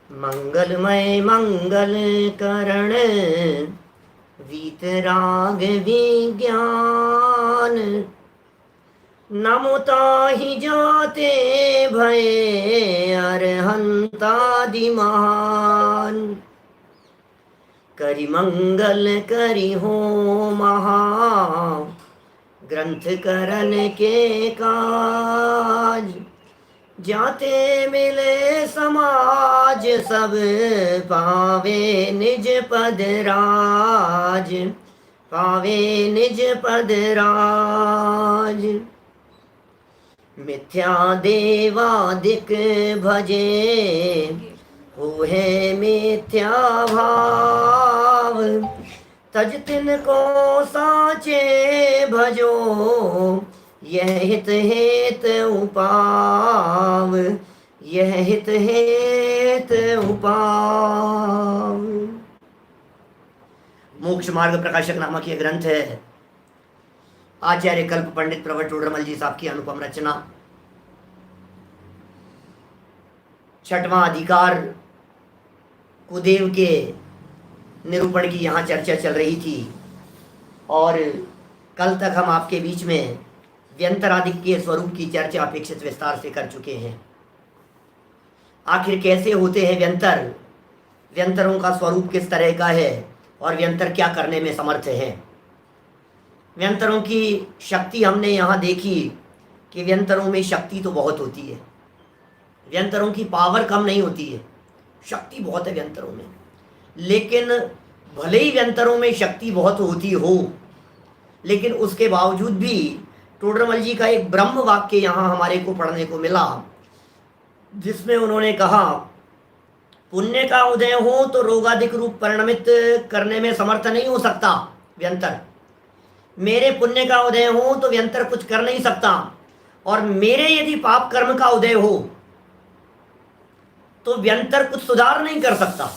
मंगलमय मंगल करण वीतराग विज्ञान। नमुताहि जाते भये अरहंतादि महान। करि मंगल करि हो महा ग्रंथ करन के काज। जाते मिले समाज सब पावे निज पद राज। पावे निज पद राज। मिथ्या देवादिक भजे हो है मिथ्या भाव। तज तिनको साचे भजो यह हित हेत उपाव। यह हित हेत उपाव। मोक्ष मार्ग प्रकाशक नामक यह ग्रंथ है। आचार्य कल्प पंडित प्रवर टोडरमल जी साहब की अनुपम रचना। छठवां अधिकार कुदेव के निरूपण की यहाँ चर्चा चल रही थी और कल तक हम आपके बीच में व्यंतरादि के स्वरूप की चर्चा अपेक्षित विस्तार से कर चुके हैं। आखिर कैसे होते हैं व्यंतर, व्यंतरों का स्वरूप किस तरह का है और व्यंतर क्या करने में समर्थ है। व्यंतरों की शक्ति हमने यहाँ देखी कि व्यंतरों में शक्ति तो बहुत होती है, व्यंतरों की पावर कम नहीं होती है, शक्ति बहुत है व्यंतरों में। लेकिन भले ही व्यंतरों में शक्ति बहुत होती हो, लेकिन उसके बावजूद भी टोडरमल जी का एक ब्रह्म वाक्य यहाँ हमारे को पढ़ने को मिला, जिसमें उन्होंने कहा पुण्य का उदय हो तो रोगाधिक रूप परिणमित करने में समर्थ नहीं हो सकता व्यंतर। मेरे पुण्य का उदय हो तो व्यंतर कुछ कर नहीं सकता, और मेरे यदि पाप कर्म का उदय हो तो व्यंतर कुछ सुधार नहीं कर सकता।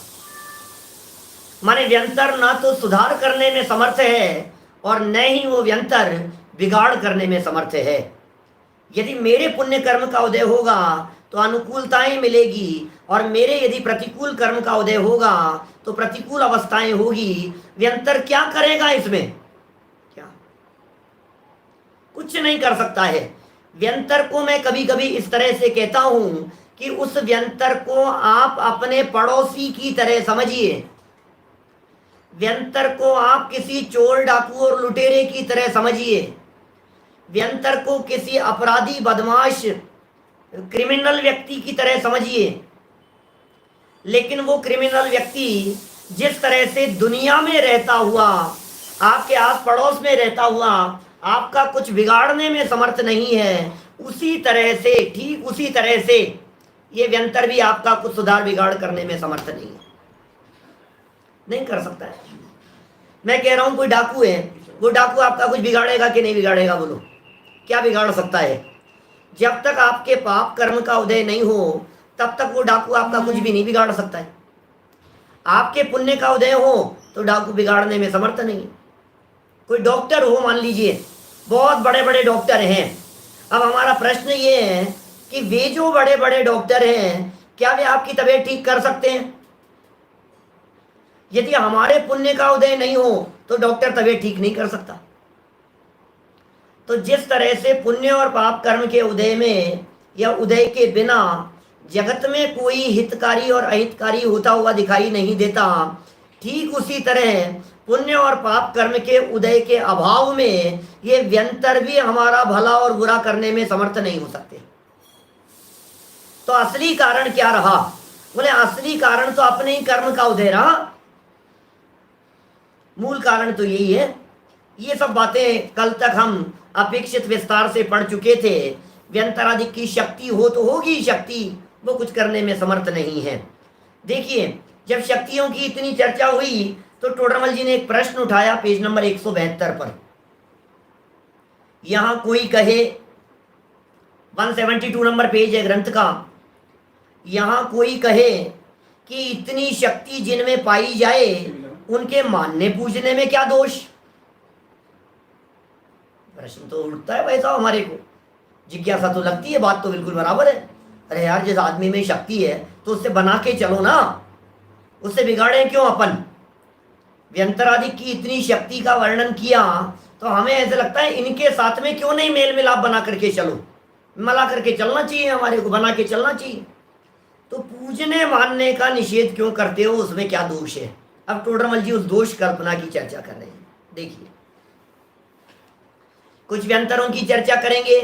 माने व्यंतर ना तो सुधार करने में समर्थ है और न ही वो व्यंतर बिगाड़ करने में समर्थ है। यदि मेरे पुण्य कर्म का उदय होगा तो अनुकूलताएं मिलेगी, और मेरे यदि प्रतिकूल कर्म का उदय होगा तो प्रतिकूल अवस्थाएं होगी। व्यंतर क्या करेगा इसमें? क्या कुछ नहीं कर सकता है। व्यंतर को मैं कभी कभी इस तरह से कहता हूं कि उस व्यंतर को आप अपने पड़ोसी की तरह समझिए। व्यंतर को आप किसी चोर डाकू और लुटेरे की तरह समझिए। व्यंतर को किसी अपराधी बदमाश क्रिमिनल व्यक्ति की तरह समझिए। लेकिन वो क्रिमिनल व्यक्ति जिस तरह से दुनिया में रहता हुआ, आपके आस पड़ोस में रहता हुआ आपका कुछ बिगाड़ने में समर्थ नहीं है, उसी तरह से, ठीक उसी तरह से ये व्यंतर भी आपका कुछ सुधार बिगाड़ करने में समर्थ नहीं है, नहीं कर सकता है। मैं कह रहा हूं कोई डाकू है, वो डाकू आपका कुछ बिगाड़ेगा कि नहीं बिगाड़ेगा? बोलो, क्या बिगाड़ सकता है? जब तक आपके पाप कर्म का उदय नहीं हो तब तक वो डाकू आपका कुछ भी नहीं बिगाड़ सकता है। आपके पुण्य का उदय हो तो डाकू बिगाड़ने में समर्थ नहीं है। कोई डॉक्टर हो, मान लीजिए बहुत बड़े बड़े डॉक्टर हैं। अब हमारा प्रश्न ये है कि वे जो बड़े बड़े डॉक्टर हैं, क्या वे आपकी तबीयत ठीक कर सकते हैं? यदि हमारे पुण्य का उदय नहीं हो तो डॉक्टर तबीयत ठीक नहीं कर सकता। तो जिस तरह से पुण्य और पाप कर्म के उदय में या उदय के बिना जगत में कोई हितकारी और अहितकारी होता हुआ दिखाई नहीं देता, ठीक उसी तरह पुण्य और पाप कर्म के उदय के अभाव में ये व्यंतर भी हमारा भला और बुरा करने में समर्थ नहीं हो सकते। तो असली कारण क्या रहा? बोले असली कारण तो अपने ही कर्म का उदय रहा। मूल कारण तो यही है। ये सब बातें कल तक हम अपेक्षित विस्तार से पढ़ चुके थे। व्यंतरादि की शक्ति हो तो होगी शक्ति, वो कुछ करने में समर्थ नहीं है। देखिए, जब शक्तियों की इतनी चर्चा हुई तो टोडरमल जी ने एक प्रश्न उठाया पेज नंबर 172 पर। यहां कोई कहे, 172 नंबर पेज है ग्रंथ का, यहां कोई कहे कि इतनी शक्ति जिनमें पाई जाए उनके मानने पूजने में क्या दोष? प्रश्न तो उठता है भाई साहब, हमारे को जिज्ञासा तो लगती है, बात तो बिल्कुल बराबर है। अरे यार, जिस आदमी में शक्ति है तो उससे बना के चलो ना, उससे बिगाड़े क्यों अपन। व्यंतरादिक की इतनी शक्ति का वर्णन किया तो हमें ऐसा लगता है इनके साथ में क्यों नहीं मेल मिलाप बना करके चलो, मिला करके चलना चाहिए, हमारे को बना के चलना चाहिए। तो पूजने मानने का निषेध क्यों करते हो, उसमें क्या दोष है। अब टोडरमल जी उस दोष कल्पना की चर्चा कर रहे हैं। देखिए, कुछ व्यंतरों की चर्चा करेंगे,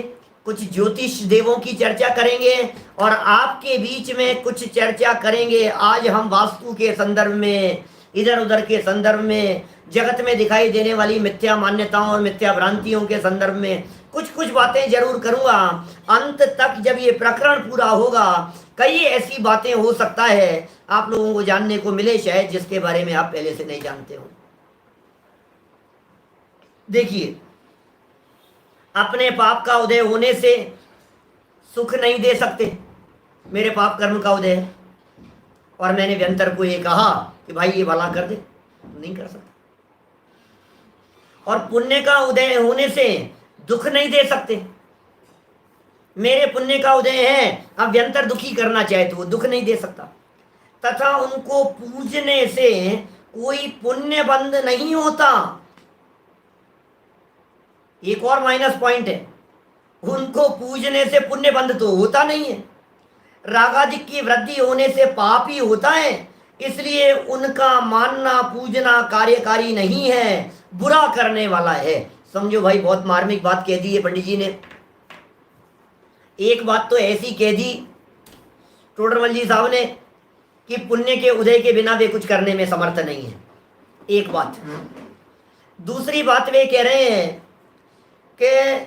कुछ ज्योतिष देवों की चर्चा करेंगे, और आपके बीच में कुछ चर्चा करेंगे। आज हम वास्तु के संदर्भ में, इधर उधर के संदर्भ में, जगत में दिखाई देने वाली मिथ्या मान्यताओं और मिथ्या भ्रांतियों के संदर्भ में कुछ कुछ बातें जरूर करूंगा। अंत तक जब ये प्रकरण पूरा होगा, कई ऐसी बातें हो सकता है आप लोगों को जानने को मिले शायद, जिसके बारे में आप पहले से नहीं जानते हो। देखिए, अपने पाप का उदय होने से सुख नहीं दे सकते। मेरे पाप कर्म का उदय है और मैंने व्यंतर को ये कहा कि भाई ये भला कर दे, नहीं कर सकता। और पुण्य का उदय होने से दुख नहीं दे सकते। मेरे पुण्य का उदय है, अब व्यंतर दुखी करना चाहे तो वो दुख नहीं दे सकता। तथा उनको पूजने से कोई पुण्य बंध नहीं होता। एक और माइनस पॉइंट है, उनको पूजने से पुण्य बंध तो होता नहीं है। रागादिक की वृद्धि होने से पाप ही होता है, इसलिए उनका मानना पूजना कार्यकारी नहीं है, बुरा करने वाला है। समझो भाई, बहुत मार्मिक बात कह दी है पंडित जी ने। एक बात तो ऐसी कह दी टोडरमल जी साहब ने कि पुण्य के उदय के बिना वे कुछ करने में समर्थ नहीं है, एक बात। दूसरी बात वे कह रहे हैं कि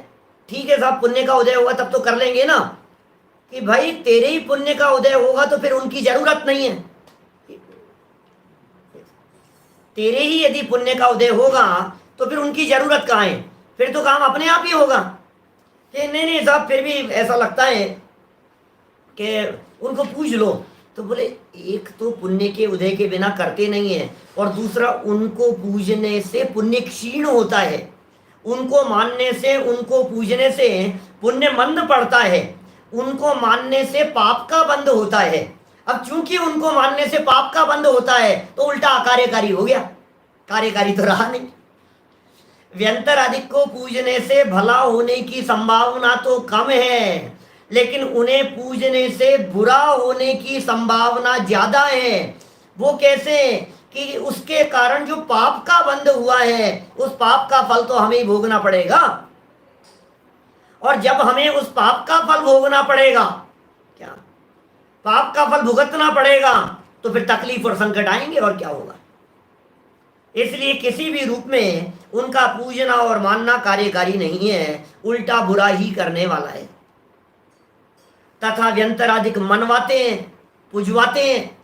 ठीक है साहब, पुण्य का उदय होगा तब तो कर लेंगे ना, कि भाई तेरे ही पुण्य का उदय होगा तो फिर उनकी जरूरत नहीं है। तेरे ही यदि पुण्य का उदय होगा तो फिर उनकी जरूरत कहाँ है, फिर तो काम अपने आप ही होगा। कि नहीं नहीं साहब, फिर भी ऐसा लगता है कि उनको पूज लो। तो बोले, एक तो पुण्य के उदय के बिना करते नहीं है, और दूसरा उनको पूजने से पुण्य क्षीण होता है। उनको मानने से, उनको पूजने से पुण्य मंद पड़ता है, उनको मानने से पाप का बंध होता है। अब चूंकि उनको मानने से पाप का बंध होता है तो उल्टा अकार्यकारी हो गया, कार्यकारी तो रहा नहीं। व्यंतर आदि को पूजने से भला होने की संभावना तो कम है, लेकिन उन्हें पूजने से बुरा होने की संभावना ज्यादा है। वो कैसे, कि उसके कारण जो पाप का बंध हुआ है, उस पाप का फल तो हमें ही भोगना पड़ेगा। और जब हमें उस पाप का फल भोगना पड़ेगा, क्या पाप का फल भुगतना पड़ेगा, तो फिर तकलीफ और संकट आएंगे, और क्या होगा। इसलिए किसी भी रूप में उनका पूजना और मानना कार्यकारी नहीं है, उल्टा बुरा ही करने वाला है। तथा व्यंतरादिक मनवाते हैं, पुजवाते हैं,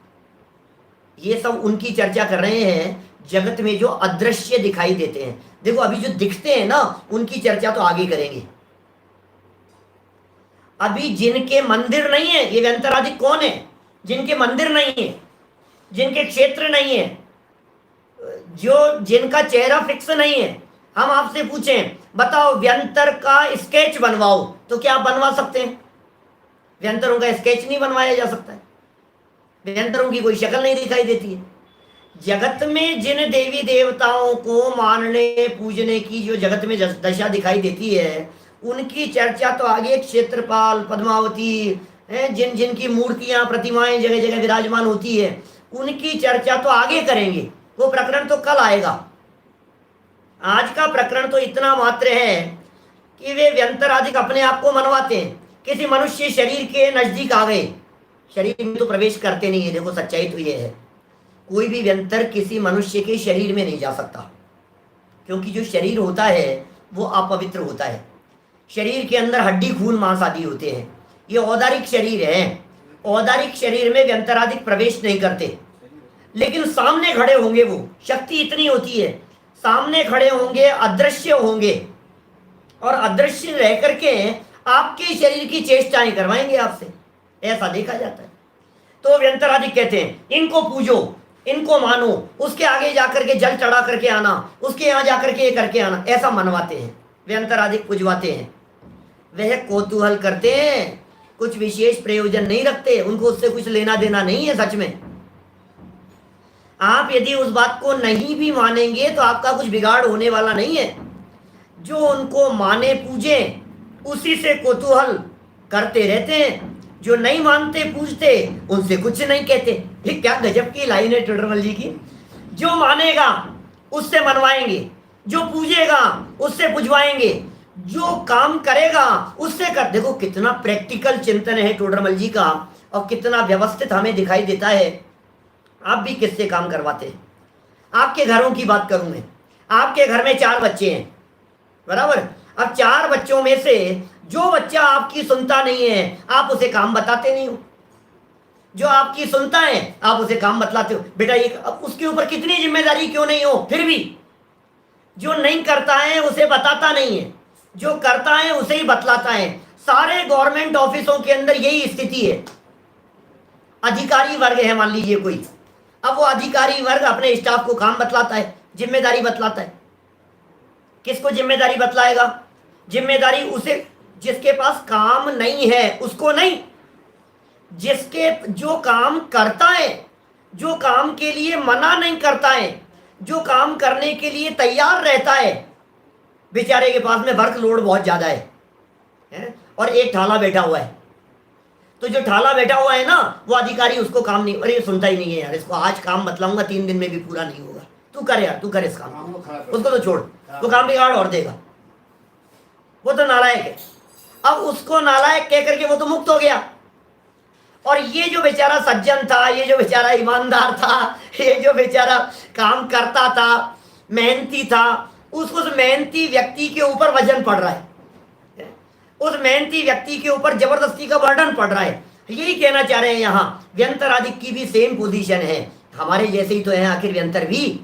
ये सब उनकी चर्चा कर रहे हैं जगत में जो अदृश्य दिखाई देते हैं। देखो, अभी जो दिखते हैं ना, उनकी चर्चा तो आगे करेंगे। अभी जिनके मंदिर नहीं है, ये व्यंतरादिक कौन है, जिनके मंदिर नहीं है, जिनके क्षेत्र नहीं है, जो जिनका चेहरा फिक्स नहीं है। हम आपसे पूछें, बताओ व्यंतर का स्केच बनवाओ, तो क्या आप बनवा सकते हैं? व्यंतरों का स्केच नहीं बनवाया जा सकता है, व्यंतरों की कोई शक्ल नहीं दिखाई देती है। जगत में जिन देवी देवताओं को मानने पूजने की जो जगत में दशा दिखाई देती है, उनकी चर्चा तो आगे क्षेत्रपाल, पद्मावती, जिन जिनकी मूर्तियां प्रतिमाएं जगह जगह विराजमान होती है, उनकी चर्चा तो आगे करेंगे। वो प्रकरण तो कल आएगा। आज का प्रकरण तो इतना मात्र है कि वे व्यंतर आदि अपने आप को मनवाते हैं। किसी मनुष्य शरीर के नजदीक आ गए, शरीर में तो प्रवेश करते नहीं है। देखो, सच्चाई तो ये है, कोई भी व्यंतर किसी मनुष्य के शरीर में नहीं जा सकता, क्योंकि जो शरीर होता है वो अपवित्र होता है। शरीर के अंदर हड्डी, खून, मांस आदि होते हैं। ये औदारिक शरीर है, औदारिक शरीर में व्यंतरादिक प्रवेश नहीं करते। लेकिन सामने खड़े होंगे, वो शक्ति इतनी होती है, सामने खड़े होंगे, अदृश्य होंगे, और अदृश्य रह करके आपके शरीर की चेष्टाएं करवाएंगे आपसे, ऐसा देखा जाता है। तो व्यंतरादिक कहते हैं इनको पूजो, इनको मानो, उसके आगे जाकर के जल चढ़ा करके आना, उसके यहाँ जाकर के ये करके आना, ऐसा मनवाते हैं, व्यंतरादिक पुजवाते हैं। वह कौतूहल करते हैं कुछ विशेष प्रयोजन नहीं रखते, उनको उससे कुछ लेना देना नहीं है। सच में आप यदि उस बात को नहीं भी मानेंगे तो आपका कुछ बिगाड़ होने वाला नहीं है। जो उनको माने पूजे उसी से कौतूहल करते रहते हैं, जो नहीं मानते पूजते उनसे कुछ नहीं कहते। ये क्या गजब की लाइन है टोडरमल जी की। जो मानेगा उससे मनवाएंगे, जो पूजेगा उससे पुजवाएंगे, जो काम करेगा उससे कर। देखो कितना प्रैक्टिकल चिंतन है टोडरमल जी का, और कितना व्यवस्थित हमें दिखाई देता है। आप भी किससे काम करवाते हैं? आपके घरों की बात करूं मैं। आपके घर में 4 बच्चे हैं, बराबर। अब 4 बच्चों में से जो बच्चा आपकी सुनता नहीं है आप उसे काम बताते नहीं हो, जो आपकी सुनता है आप उसे काम बतलाते हो। बेटा ये, अब उसके ऊपर कितनी जिम्मेदारी क्यों नहीं हो, फिर भी जो नहीं करता है उसे बताता नहीं है, जो करता है उसे ही बतलाता है। सारे गवर्नमेंट ऑफिसों के अंदर यही स्थिति है। अधिकारी वर्ग है मान लीजिए कोई, अब वो अधिकारी वर्ग अपने स्टाफ को काम बतलाता है, जिम्मेदारी बतलाता है। किसको जिम्मेदारी बतलाएगा? जिम्मेदारी उसे जिसके पास काम नहीं है उसको नहीं, जिसके जो काम करता है, जो काम के लिए मना नहीं करता है, जो काम करने के लिए तैयार रहता है। बेचारे के पास में वर्कलोड बहुत ज्यादा है और एक ठाला बैठा हुआ है, तो जो ठाला बैठा हुआ है ना वो अधिकारी उसको काम नहीं, अरे सुनता ही नहीं है यार, इसको आज काम बतलाऊंगा 3 दिन में भी पूरा नहीं होगा, तू कर यार, तू कर इस काम, उसको तो छोड़, वो काम बिगाड़ और देगा। वो तो नालायक है। अब उसको नालायक कह करके वो तो मुक्त हो गया, और ये जो बेचारा सज्जन था, ये जो बेचारा ईमानदार था, ये जो बेचारा काम करता था, मेहनती था, उसको उस मेहनती व्यक्ति के ऊपर वजन पड़ रहा है, उस मेहनती व्यक्ति के ऊपर जबरदस्ती का बर्डन पड़ रहा है। यही कहना चाह रहे हैं यहाँ। व्यंतरादिक की भी सेम पोजीशन है, हमारे जैसे ही तो है आखिर व्यंतर भी।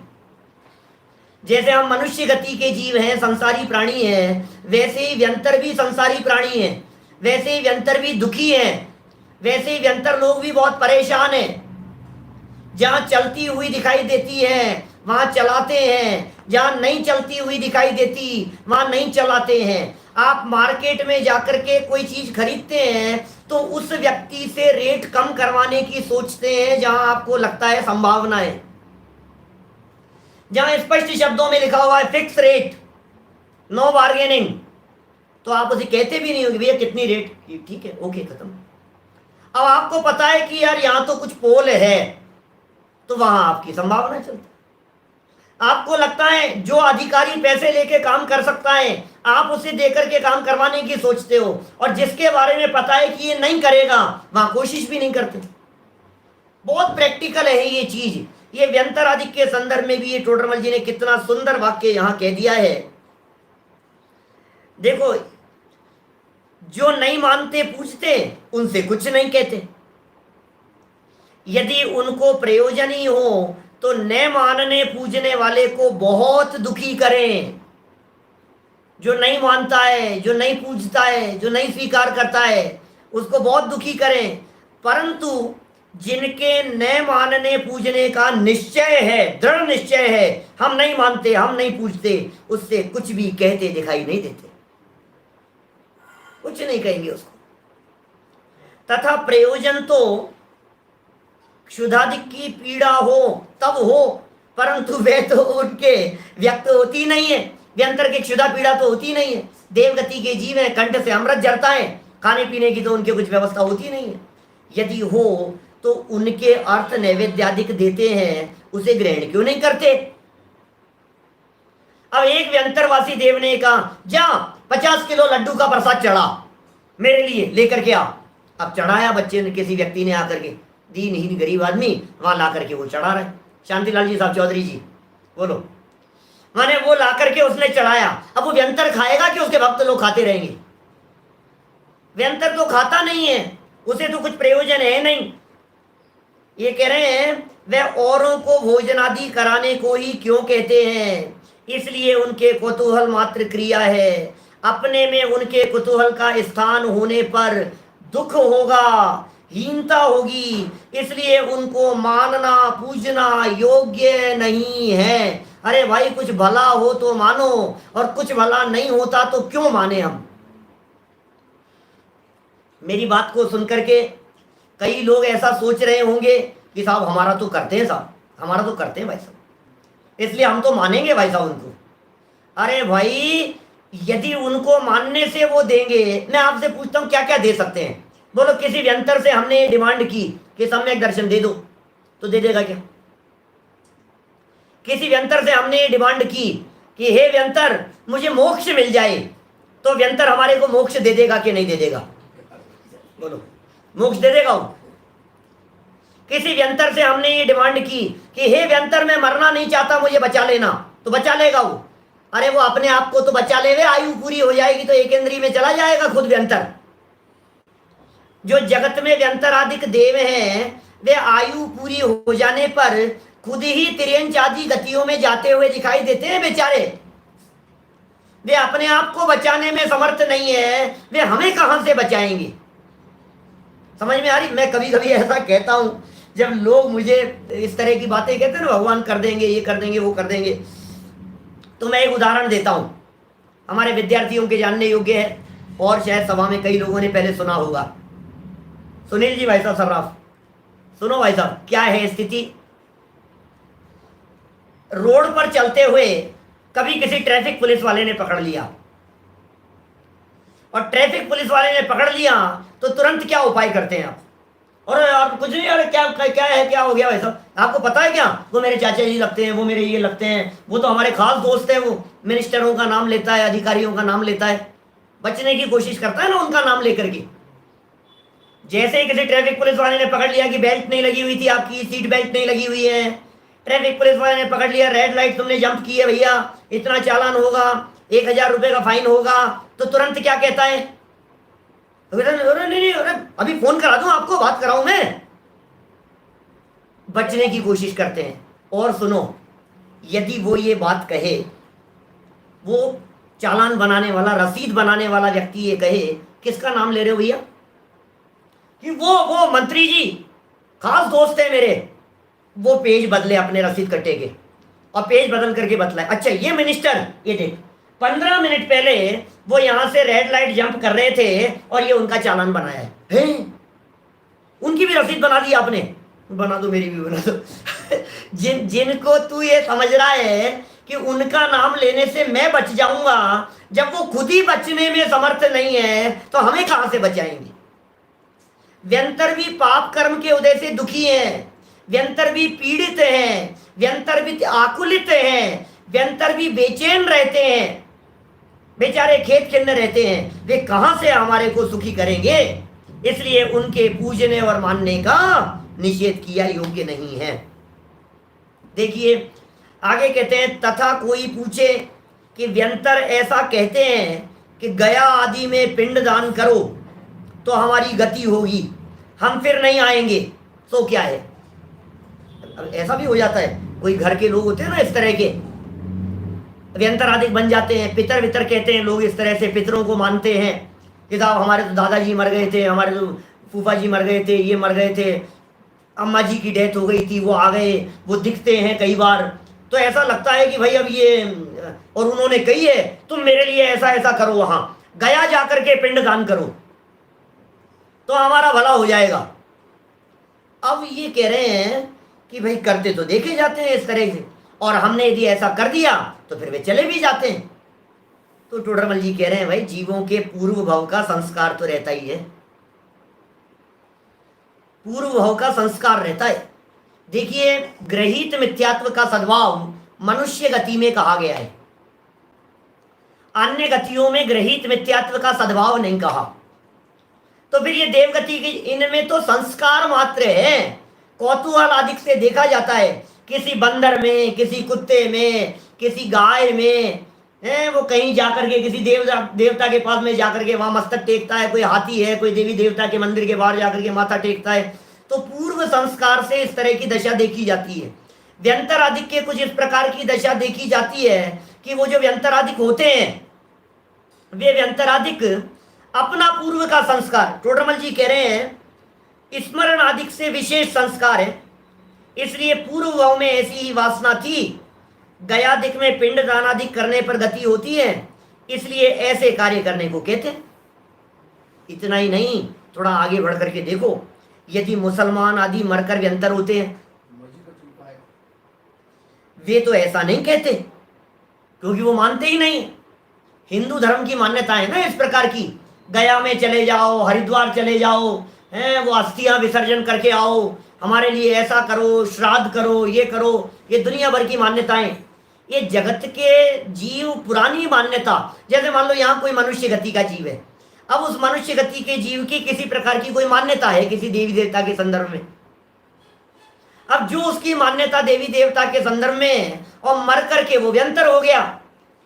जैसे हम मनुष्य गति के जीव हैं, संसारी प्राणी हैं, वैसे ही व्यंतर भी संसारी प्राणी हैं, वैसे ही व्यंतर भी दुखी हैं, वैसे ही व्यंतर लोग भी बहुत परेशान हैं। जहां चलती हुई दिखाई देती है वहां चलाते हैं, जहां नहीं चलती हुई दिखाई देती वहां नहीं चलाते हैं। आप मार्केट में जाकर के कोई चीज खरीदते हैं तो उस व्यक्ति से रेट कम करवाने की सोचते हैं जहां आपको लगता है संभावना है, जहां स्पष्ट शब्दों में लिखा हुआ है फिक्स रेट, नो बार्गेनिंग, तो आप उसे कहते भी नहीं होंगे भैया कितनी रेट, ठीक है ओके खत्म। अब आपको पता है कि यार यहां तो कुछ पोल है, तो वहां आपकी संभावना चलती। आपको लगता है जो अधिकारी पैसे लेके काम कर सकता है आप उसे देकर के काम करवाने की सोचते हो, और जिसके बारे में पता है कि ये नहीं करेगा वहां कोशिश भी नहीं करते। बहुत प्रैक्टिकल है ये चीज। ये व्यंतरादिक के संदर्भ में भी ये टोडरमल जी ने कितना सुंदर वाक्य यहां कह दिया है। देखो, जो नहीं मानते पूछते उनसे कुछ नहीं कहते। यदि उनको प्रयोजन ही हो तो न मानने पूजने वाले को बहुत दुखी करें। जो नहीं मानता है, जो नहीं पूजता है, जो नहीं स्वीकार करता है, उसको बहुत दुखी करें। परंतु जिनके न मानने पूजने का निश्चय है, दृढ़ निश्चय है, हम नहीं मानते, हम नहीं पूजते, उससे कुछ भी कहते दिखाई नहीं देते, कुछ नहीं कहेंगे उसको। तथा प्रयोजन तो क्षुधादिक की पीड़ा हो तब हो, परंतु वे तो उनके व्यक्त होती नहीं है। व्यंतर की क्षुधा पीड़ा तो होती नहीं है। देवगति के जीव है, कंठ से अमृत झरता है, खाने पीने की तो उनकी कुछ व्यवस्था होती नहीं है। यदि हो तो उनके अर्थ नैवेद्यादिक देते हैं, उसे ग्रहण क्यों नहीं करते? अब एक व्यंतरवासी देव ने कहा जा 50 किलो लड्डू का प्रसाद चढ़ा मेरे लिए, लेकर के आ। अब चढ़ाया बच्चे ने, किसी व्यक्ति ने आकर के, दीनहीन गरीब आदमी वहां ला करके वो चढ़ा रहे। शांतिलाल जी साहब चौधरी जी बोलो, माने वो ला करके उसने चढ़ाया। अब वो व्यंतर खाएगा कि उसके भक्त लोग खाते रहेंगे? व्यंतर तो खाता नहीं है, उसे तो कुछ प्रयोजन है नहीं। ये कह रहे हैं वह औरों को भोजन आदि कराने को ही क्यों कहते हैं? इसलिए उनके कुतूहल मात्र क्रिया है। अपने में उनके कुतूहल का स्थान होने पर दुख होगा, हीनता होगी, इसलिए उनको मानना पूजना योग्य नहीं है। अरे भाई, कुछ भला हो तो मानो, और कुछ भला नहीं होता तो क्यों माने हम? मेरी बात को सुनकर के कई लोग ऐसा सोच रहे होंगे कि साहब हमारा तो करते हैं, साहब हमारा तो करते हैं भाई साहब, इसलिए हम तो मानेंगे भाई साहब उनको। अरे भाई, यदि उनको मानने से वो देंगे, मैं आपसे पूछता हूँ क्या क्या दे सकते हैं? बोलो, किसी व्यंतर से हमने डिमांड की कि सम्यक दर्शन दे दो, तो दे देगा क्या? किसी व्यंतर से हमने डिमांड की कि हे व्यंतर मुझे मोक्ष मिल जाए, तो व्यंतर हमारे को मोक्ष दे देगा कि नहीं दे देगा? बोलो, मोक्ष दे देगा वो? किसी व्यंतर से हमने ये डिमांड की कि हे व्यंतर मैं मरना नहीं चाहता, मुझे बचा लेना, तो बचा लेगा वो? अरे वो अपने आप को तो बचा लेवे, आयु पूरी हो जाएगी तो एकेंद्री में चला जाएगा खुद व्यंतर। जो जगत में व्यंतर आदिक देव हैं, वे आयु पूरी हो जाने पर खुद ही तिर्यंच आदि गतियों में जाते हुए दिखाई देते हैं बेचारे। वे अपने आप को बचाने में समर्थ नहीं है, वे हमें कहां से बचाएंगे? समझ में आ रही? मैं कभी कभी ऐसा कहता हूं, जब लोग मुझे इस तरह की बातें कहते हैं ना, भगवान कर देंगे, ये कर देंगे, वो कर देंगे, तो मैं एक उदाहरण देता हूं, हमारे विद्यार्थियों के जानने योग्य है, और शायद सभा में कई लोगों ने पहले सुना होगा। सुनील जी, भाई साहब सर्राफ, सुनो भाई साहब, क्या है स्थिति। रोड पर चलते हुए कभी किसी ट्रैफिक पुलिस वाले ने पकड़ लिया, और ट्रैफिक पुलिस वाले ने पकड़ लिया तो तुरंत क्या उपाय करते हैं आप? और आप कुछ नहीं, अरे क्या क्या है, क्या हो गया भाई साहब? आपको पता है क्या, वो मेरे चाचा जी लगते हैं, वो मेरे ये लगते हैं, वो तो हमारे खास दोस्त हैं, वो मिनिस्टरों का नाम लेता है, अधिकारियों का नाम लेता है, बचने की कोशिश करता है ना उनका नाम लेकर के। जैसे ही किसी ट्रैफिक पुलिस वाले ने पकड़ लिया कि बेल्ट नहीं लगी हुई थी, आपकी सीट बेल्ट नहीं लगी हुई है, ट्रैफिक पुलिस वाले ने पकड़ लिया, रेड लाइट तुमने जंप की है भैया, इतना चालान होगा, 1000 रुपए का फाइन होगा, तो तुरंत क्या कहता है? अरे नहीं, अरे अभी फोन करा दूं आपको, बात कराऊं मैं। बचने की कोशिश करते हैं। और सुनो, यदि वो ये बात कहे, वो चालान बनाने वाला, रसीद बनाने वाला व्यक्ति ये कहे, किसका नाम ले रहे हो भैया? कि वो मंत्री जी खास दोस्त है मेरे, वो पेज बदले अपने रसीद कट्टे के, और पेज बदल करके बतलाए, अच्छा ये मिनिस्टर, ये देख 15 मिनट पहले वो यहां से रेड लाइट जंप कर रहे थे और ये उनका चालान बनाया है। उनकी भी रसीद बना दी आपने? बना दो, मेरी भी बना दो। जिनको तू ये समझ रहा है कि उनका नाम लेने से मैं बच जाऊंगा, जब वो खुद ही बचने में समर्थ नहीं है, तो हमें कहां से बचाएंगे? व्यंतर भी पाप कर्म के उदय से दुखी हैं, व्यंतर भी पीड़ित हैं, व्यंतर भी आकुलित हैं, व्यंतर भी बेचैन रहते हैं, बेचारे खेत खिन्न रहते हैं, वे कहां से हमारे को सुखी करेंगे? इसलिए उनके पूजने और मानने का निषेध किया योग्य नहीं है। देखिए आगे कहते हैं, तथा कोई पूछे कि व्यंतर ऐसा कहते हैं कि गया आदि में पिंड दान करो तो हमारी गति होगी, हम फिर नहीं आएंगे, तो क्या है? अब ऐसा भी हो जाता है, कोई घर के लोग होते हैं ना इस तरह के, व्यंतर आदि बन जाते हैं, पितर वितर कहते हैं लोग, इस तरह से पितरों को मानते हैं कि साहब हमारे तो दादाजी मर गए थे, हमारे तो फूफा जी मर गए थे, ये मर गए थे, अम्मा जी की डेथ हो गई थी, वो आ गए, वो दिखते हैं कई बार, तो ऐसा लगता है कि भाई अब ये, और उन्होंने कही है तुम मेरे लिए ऐसा ऐसा करो, वहां गया जाकर के पिंड दान करो तो हमारा भला हो जाएगा। अब ये कह रहे हैं कि भाई करते तो देखे जाते हैं इस तरह से, और हमने यदि ऐसा कर दिया तो फिर वे चले भी जाते हैं। तो टोडरमल जी कह रहे हैं भाई जीवों के पूर्व भाव का संस्कार तो रहता ही है, पूर्व भाव का संस्कार रहता है। देखिए ग्रहित मिथ्यात्व का सद्भाव मनुष्य गति में कहा गया है, अन्य गतियों में ग्रहित मिथ्यात्व का सद्भाव नहीं कहा। तो फिर ये देवगति की, इनमें तो संस्कार मात्र है, कौतूहल आदि से देखा जाता है, किसी बंदर में, किसी कुत्ते में, किसी गाय में, वो कहीं जाकर के किसी देवता के पास में जाकर के वहां मस्तक टेकता है, कोई हाथी है, कोई देवी देवता के मंदिर के बाहर जाकर के माथा टेकता है, तो पूर्व संस्कार से इस तरह की दशा देखी जाती है। व्यंतर आदि के कुछ इस प्रकार की दशा देखी जाती है कि वो जो व्यंतर आदि होते हैं, वे व्यंतर आदि अपना पूर्व का संस्कार, टोडरमल जी कह रहे हैं स्मरण आदि से विशेष संस्कार है, इसलिए पूर्व भाव में ऐसी ही वासना थी, गयादिक में पिंड दान आदि करने पर गति होती है, इसलिए ऐसे कार्य करने को कहते हैं। इतना ही नहीं, थोड़ा आगे बढ़ करके देखो, यदि मुसलमान आदि मरकर व्यंतर होते हैं, वे तो ऐसा नहीं कहते, क्योंकि वो मानते ही नहीं। हिंदू धर्म की मान्यता है ना इस प्रकार की, गया में चले जाओ, हरिद्वार चले जाओ, हैं वो अस्थियां विसर्जन करके आओ, हमारे लिए ऐसा करो, श्राद्ध करो, ये करो, ये दुनिया भर की मान्यताएं। ये जगत के जीव पुरानी मान्यता, जैसे मान लो यहाँ कोई मनुष्य गति का जीव है, अब उस मनुष्य गति के जीव की किसी प्रकार की कोई मान्यता है किसी देवी देवता के संदर्भ में, अब जो उसकी मान्यता देवी देवता के संदर्भ में है और मर करके वो व्यंतर हो गया,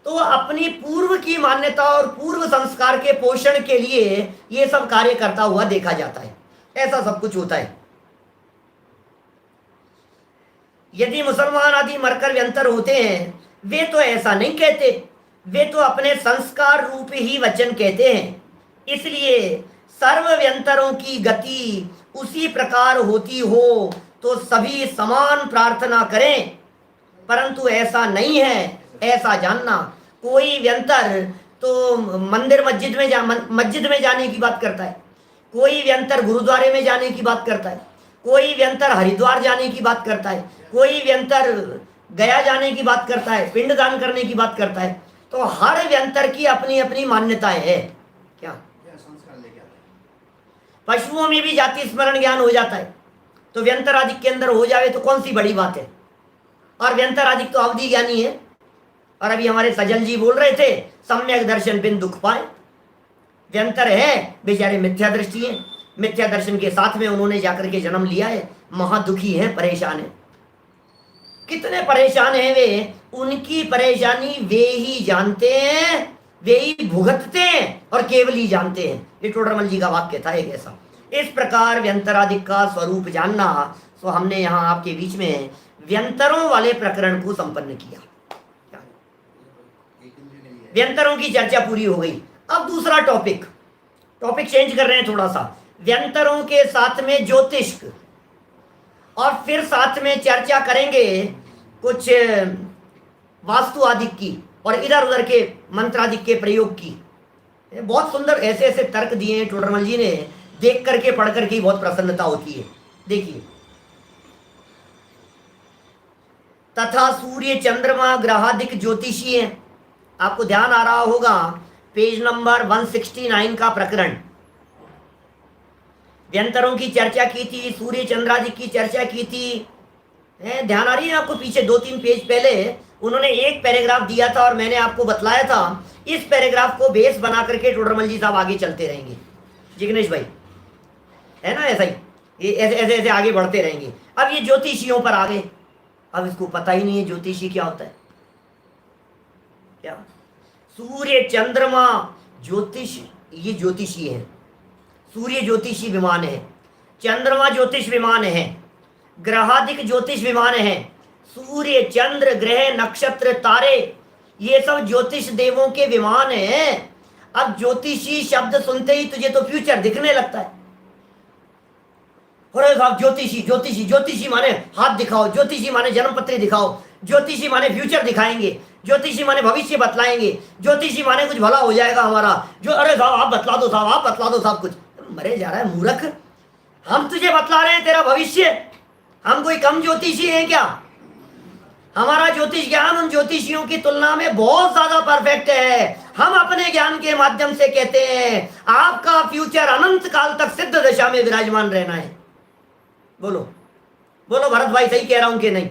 तो अपनी पूर्व की मान्यता और पूर्व संस्कार के पोषण के लिए ये सब कार्य करता हुआ देखा जाता है। ऐसा सब कुछ होता है। यदि मुसलमान आदि मरकर व्यंतर होते हैं, वे तो ऐसा नहीं कहते, वे तो अपने संस्कार रूप ही वचन कहते हैं। इसलिए सर्व व्यंतरों की गति उसी प्रकार होती हो तो सभी समान प्रार्थना करें, परंतु ऐसा नहीं है, ऐसा जानना। कोई व्यंतर तो मंदिर मस्जिद में जाने की बात करता है, कोई व्यंतर गुरुद्वारे में जाने की बात करता है, कोई व्यंतर हरिद्वार जाने की बात करता है, कोई व्यंतर गया जाने की बात करता है, पिंडदान करने की बात करता है। तो हर व्यंतर की अपनी अपनी मान्यताएं है। क्या संस्कार लेके आता है? पशुओं में भी जाति स्मरण ज्ञान हो जाता है, तो व्यंतर आदि के अंदर हो जावे तो कौन सी बड़ी बात है। और व्यंतर आदि तो अवधि ज्ञानी है। और अभी हमारे सजल जी बोल रहे थे, सम्यक दर्शन बिन दुख पाए। व्यंतर है, बेचारे मिथ्या दृष्टि है, मिथ्या दर्शन के साथ में उन्होंने जाकर के जन्म लिया है, महादुखी है, परेशान है। कितने परेशान हैं वे, उनकी परेशानी वे ही जानते हैं, वे ही भुगतते हैं और केवल ही जानते हैं। ये टोडरमल जी का वाक्य था एक ऐसा। इस प्रकार व्यंतरादिक का स्वरूप जानना, तो हमने यहाँ आपके बीच में व्यंतरों वाले प्रकरण को संपन्न किया। व्यंतरों की चर्चा पूरी हो गई। अब दूसरा टॉपिक चेंज कर रहे हैं थोड़ा सा। व्यंतरों के साथ में ज्योतिष और फिर साथ में चर्चा करेंगे कुछ वास्तु आदि की और इधर उधर के मंत्रादिक के प्रयोग की। बहुत सुंदर ऐसे ऐसे तर्क दिए हैं टोडरमल जी ने, देख करके पढ़ करके बहुत प्रसन्नता होती है। देखिए, तथा सूर्य चंद्रमा ग्रहादिक ज्योतिषी हैं। आपको ध्यान आ रहा होगा पेज नंबर 169 का प्रकरण, व्यंतरों की चर्चा की थी, सूर्य चंद्रादि की चर्चा की थी। ध्यान आ रही है आपको? पीछे 2-3 पेज पहले उन्होंने एक पैराग्राफ दिया था और मैंने आपको बतलाया था, इस पैराग्राफ को बेस बना करके टोडरमल जी साहब आगे चलते रहेंगे। जिग्नेश भाई, है ना? ऐसा ही, ये ऐसे ऐसे ऐसे आगे बढ़ते रहेंगे। अब ये ज्योतिषियों पर आ गए। अब इसको पता ही नहीं है ज्योतिषी क्या होता है। क्या सूर्य चंद्रमा ज्योतिष, ये ज्योतिषी है। सूर्य ज्योतिषी विमान है, चंद्रमा ज्योतिष विमान है, ग्रहादिक ज्योतिष विमान है। सूर्य चंद्र ग्रह नक्षत्र तारे ये सब ज्योतिष देवों के विमान हैं। अब ज्योतिषी शब्द सुनते ही तुझे तो फ्यूचर दिखने लगता है। अरे साहब, ज्योतिषी ज्योतिषी ज्योतिषी माने हाथ दिखाओ, ज्योतिषी माने जन्मपत्री दिखाओ, ज्योतिषी माने फ्यूचर दिखाएंगे, ज्योतिषी माने भविष्य बतलाएंगे, ज्योतिषी माने कुछ भला हो जाएगा हमारा। जो अरे साहब आप बतला दो साहब, आप बतला दो साहब कुछ। मरे जा रहा है मूर्ख, हम तुझे बतला रहे हैं तेरा भविष्य। हम कोई कम ज्योतिषी हैं क्या? हमारा ज्योतिष ज्ञान उन ज्योतिषियों की तुलना में बहुत ज्यादा परफेक्ट है। हम अपने ज्ञान के माध्यम से कहते हैं आपका फ्यूचर अनंत काल तक सिद्ध दशा में विराजमान रहना है। बोलो बोलो भरत भाई, सही कह रहा हूं कि नहीं?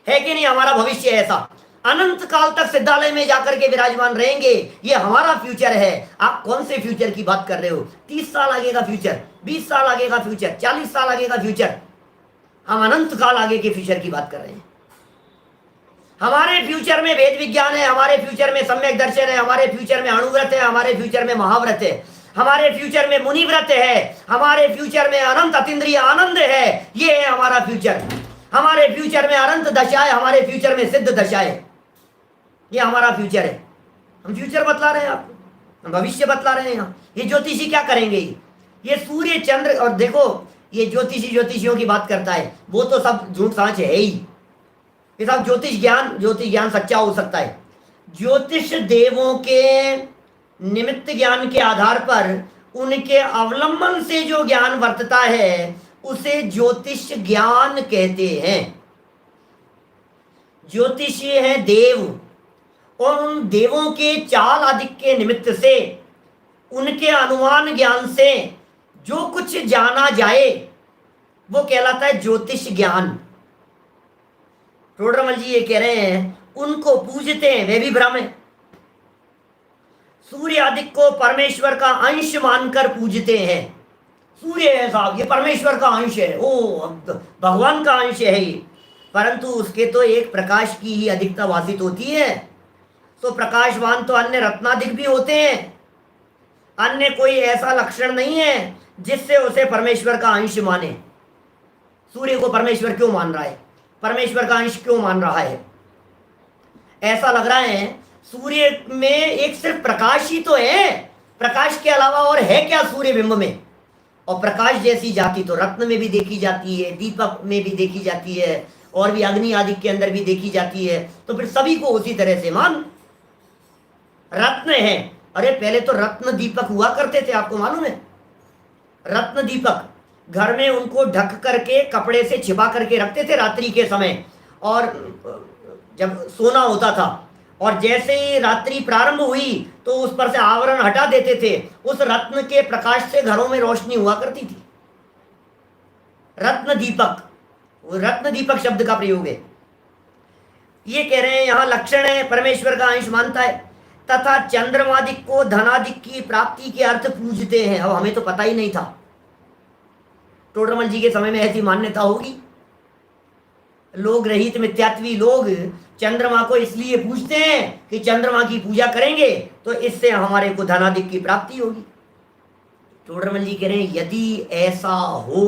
है कि नहीं? हमारा भविष्य ऐसा अनंत काल तक सिद्धालय में जाकर के विराजमान रहेंगे, ये हमारा फ्यूचर है। आप कौन से फ्यूचर की बात कर रहे हो? 30 साल आगे का फ्यूचर, 20 साल आगे का फ्यूचर, 40 साल आगे का फ्यूचर। हम अनंत काल आगे के फ्यूचर की बात कर रहे हैं। हमारे फ्यूचर में वेद विज्ञान है, हमारे फ्यूचर में सम्यक दर्शन है, हमारे फ्यूचर में अणुव्रत है, हमारे फ्यूचर में महाव्रत है, हमारे फ्यूचर में मुनिव्रत है, हमारे फ्यूचर में अनंत अतीन्द्रिय आनंद है। ये है हमारा फ्यूचर। हमारे फ्यूचर में अनंत दशा है, हमारे फ्यूचर में सिद्ध दशा है। ये हमारा फ्यूचर है। हम फ्यूचर बतला रहे हैं आपको, हम भविष्य बतला रहे हैं। यहाँ ये ज्योतिषी क्या करेंगे? ये सूर्य चंद्र, और देखो ये ज्योतिषियों की बात करता है, वो तो सब झूठ सांच है ही। ये सब ज्योतिष ज्ञान सच्चा हो सकता है। ज्योतिष देवों के निमित्त ज्ञान के आधार पर उनके अवलंबन से जो ज्ञान वर्तता है उसे ज्योतिष ज्ञान कहते हैं। ज्योतिष ये है देव, और उन देवों के चाल आदि के निमित्त से, उनके अनुमान ज्ञान से जो कुछ जाना जाए वो कहलाता है ज्योतिष ज्ञान। टोडरमल जी ये कह रहे हैं उनको पूजते हैं, वे भी ब्रह्म है। सूर्य आदि को परमेश्वर का अंश मानकर पूजते हैं। सूर्य है साहब, ये परमेश्वर का अंश है, ओ भगवान का अंश है ये, परंतु उसके तो एक प्रकाश की ही अधिकता भाषित होती है। तो प्रकाशवान तो अन्य रत्नाधिक भी होते हैं, अन्य कोई ऐसा लक्षण नहीं है जिससे उसे परमेश्वर का अंश माने। सूर्य को परमेश्वर क्यों मान रहा है, परमेश्वर का अंश क्यों मान रहा है? ऐसा लग रहा है सूर्य में एक सिर्फ प्रकाश ही तो है, प्रकाश के अलावा और है क्या सूर्य बिंब में? और प्रकाश जैसी जाति तो रत्न में भी देखी जाती है, दीपक में भी देखी जाती है, और भी अग्नि आदि के अंदर भी देखी जाती है। तो फिर सभी को उसी तरह से मान। रत्न है, अरे पहले तो रत्न दीपक हुआ करते थे, आपको मालूम है? रत्न दीपक घर में उनको ढक करके कपड़े से छिपा करके रखते थे रात्रि के समय, और जब सोना होता था, और जैसे ही रात्रि प्रारंभ हुई तो उस पर से आवरण हटा देते थे। उस रत्न के प्रकाश से घरों में रोशनी हुआ करती थी। रत्न दीपक, रत्न दीपक शब्द का प्रयोग है। ये कह रहे हैं यहां लक्षण है परमेश्वर का अंश मानता है, तथा चंद्रमादिक को धनादिक की प्राप्ति के अर्थ पूजते हैं। अब हमें तो पता ही नहीं था, टोडरमल जी के समय में ऐसी मान्यता होगी। लोग रहित मिथ्यात्वी लोग चंद्रमा को इसलिए पूजते हैं कि चंद्रमा की पूजा करेंगे तो इससे हमारे को धनादिक की प्राप्ति होगी। टोडरमल जी कह रहे हैं यदि ऐसा हो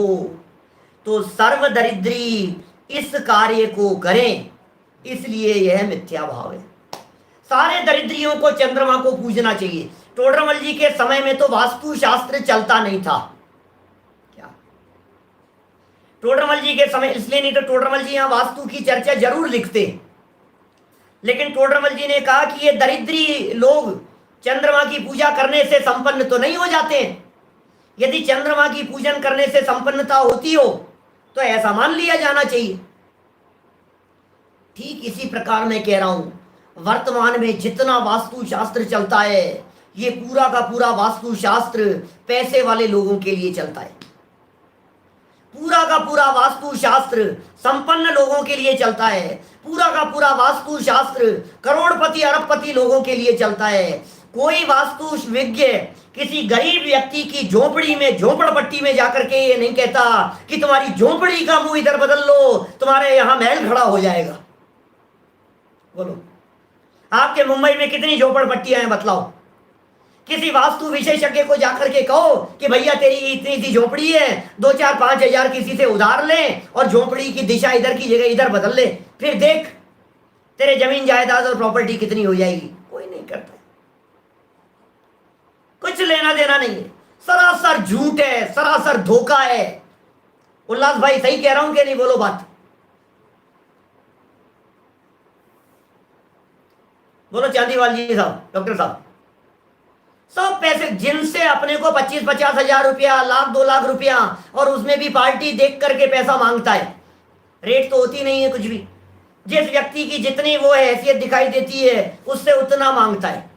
तो सर्व दरिद्री इस कार्य को करें, इसलिए यह मिथ्या भाव है। सारे दरिद्रियों को चंद्रमा को पूजना चाहिए। टोडरमल जी के समय में तो वास्तु शास्त्र चलता नहीं था। क्या टोडरमल जी के समय इसलिए नहीं तो टोडरमल जी यहां वास्तु की चर्चा जरूर लिखते, लेकिन टोडरमल जी ने कहा कि ये दरिद्री लोग चंद्रमा की पूजा करने से संपन्न तो नहीं हो जाते हैं। यदि चंद्रमा की पूजन करने से संपन्नता होती हो तो ऐसा मान लिया जाना चाहिए। ठीक इसी प्रकार मैं कह रहा हूं वर्तमान में जितना वास्तु शास्त्र चलता है, ये पूरा का पूरा वास्तु शास्त्र पैसे वाले लोगों के लिए चलता है। पूरा का पूरा वास्तु शास्त्र संपन्न लोगों के लिए चलता है। पूरा का पूरा वास्तु शास्त्र करोड़पति अरबपति लोगों के लिए चलता है। कोई वास्तु विज्ञ किसी गरीब व्यक्ति की झोपड़ी में, झोपड़पट्टी में जाकर के ये नहीं कहता कि तुम्हारी झोपड़ी का मुंह इधर बदल लो, तुम्हारे यहां महल खड़ा हो जाएगा। बोलो, आपके मुंबई में कितनी झोपड़पट्टियां हैं बतलाओ? किसी वास्तु विशेषज्ञ को जाकर के कहो कि भैया तेरी इतनी सी झोपड़ी है, 2-4-5 हजार किसी से उधार ले और झोपड़ी की दिशा इधर की जगह इधर बदल ले, फिर देख तेरे जमीन जायदाद और प्रॉपर्टी कितनी हो जाएगी। कोई नहीं करता, कुछ लेना देना नहीं है, सरासर झूठ है, सरासर धोखा है। उल्लास भाई सही कह रहा हूं कि नहीं? बोलो बात, बोलो चांदीवाल जी साहब, डॉक्टर साहब। सब पैसे जिनसे अपने को 25-50 हजार रुपया, 1-2 लाख रुपया, और उसमें भी पार्टी देख करके पैसा मांगता है। रेट तो होती नहीं है कुछ भी। जिस व्यक्ति की जितनी वो हैसियत दिखाई देती है उससे उतना मांगता है।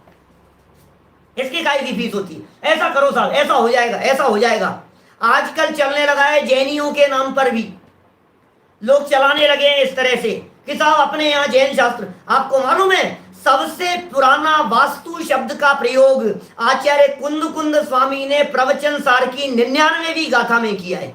इसकी काय की फीस होती है? ऐसा करो साहब, ऐसा हो जाएगा, ऐसा हो जाएगा। आजकल चलने लगा है जैनियों के नाम पर भी लोग चलाने लगे हैं इस तरह से कि साहब अपने यहाँ जैन शास्त्र। आपको मालूम है सबसे पुराना वास्तु शब्द का प्रयोग आचार्य कुंद स्वामी ने प्रवचन सार की 99वीं गाथा में किया है।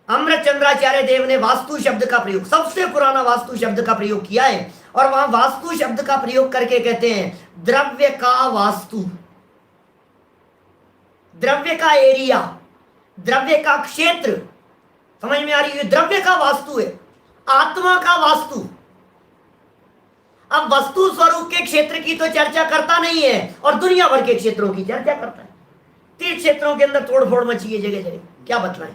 अमृत चंद्राचार्य देव ने वास्तु शब्द का प्रयोग, सबसे पुराना वास्तु शब्द का प्रयोग किया है, और वहां वास्तु शब्द का प्रयोग करके कहते हैं द्रव्य का वास्तु, द्रव्य का एरिया, द्रव्य का क्षेत्र। समझ में आ रही है? द्रव्य का वास्तु है, आत्मा का वास्तु। अब वस्तु स्वरूप के क्षेत्र की तो चर्चा करता नहीं है और दुनिया भर के क्षेत्रों की चर्चा करता है। 30 क्षेत्रों के अंदर तोड़ फोड़ मची है जगह जगह। क्या बतलाएं?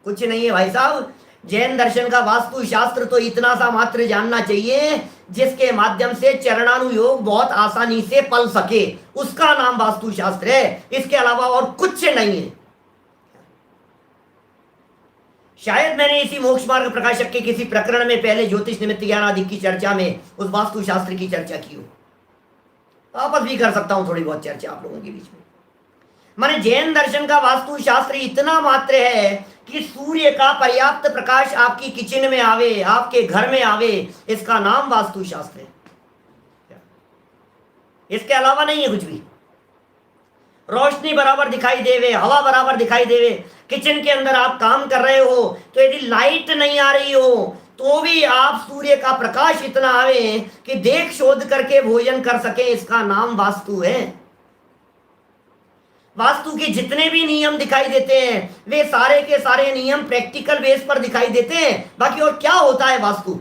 कुछ नहीं है भाई साहब। जैन दर्शन का वास्तु शास्त्र तो इतना सा मात्र जानना चाहिए जिसके माध्यम से चरणानुयोग बहुत आसानी से पल सके, उसका नाम वास्तु शास्त्र है। इसके अलावा और कुछ नहीं है। शायद मैंने इसी मोक्ष मार्ग प्रकाशक के किसी प्रकरण में पहले ज्योतिष निमित्त ज्ञान आदि की चर्चा में उस वास्तु शास्त्र की चर्चा की हो। वापस भी कर सकता हूं थोड़ी बहुत चर्चा आप लोगों के बीच में। माने जैन दर्शन का वास्तु शास्त्र इतना मात्र है कि सूर्य का पर्याप्त प्रकाश आपकी किचन में आवे, आपके घर में आवे, इसका नाम वास्तु शास्त्र है। इसके अलावा नहीं है कुछ भी। रोशनी बराबर दिखाई देवे, हवा बराबर दिखाई देवे, किचन के अंदर आप काम कर रहे हो तो यदि लाइट नहीं आ रही हो तो भी आप सूर्य का प्रकाश इतना आवे कि देख शोध करके भोजन कर सके, इसका नाम वास्तु है। वास्तु के जितने भी नियम दिखाई देते हैं वे सारे के सारे नियम प्रैक्टिकल बेस पर दिखाई देते हैं। बाकी और क्या होता है वास्तु?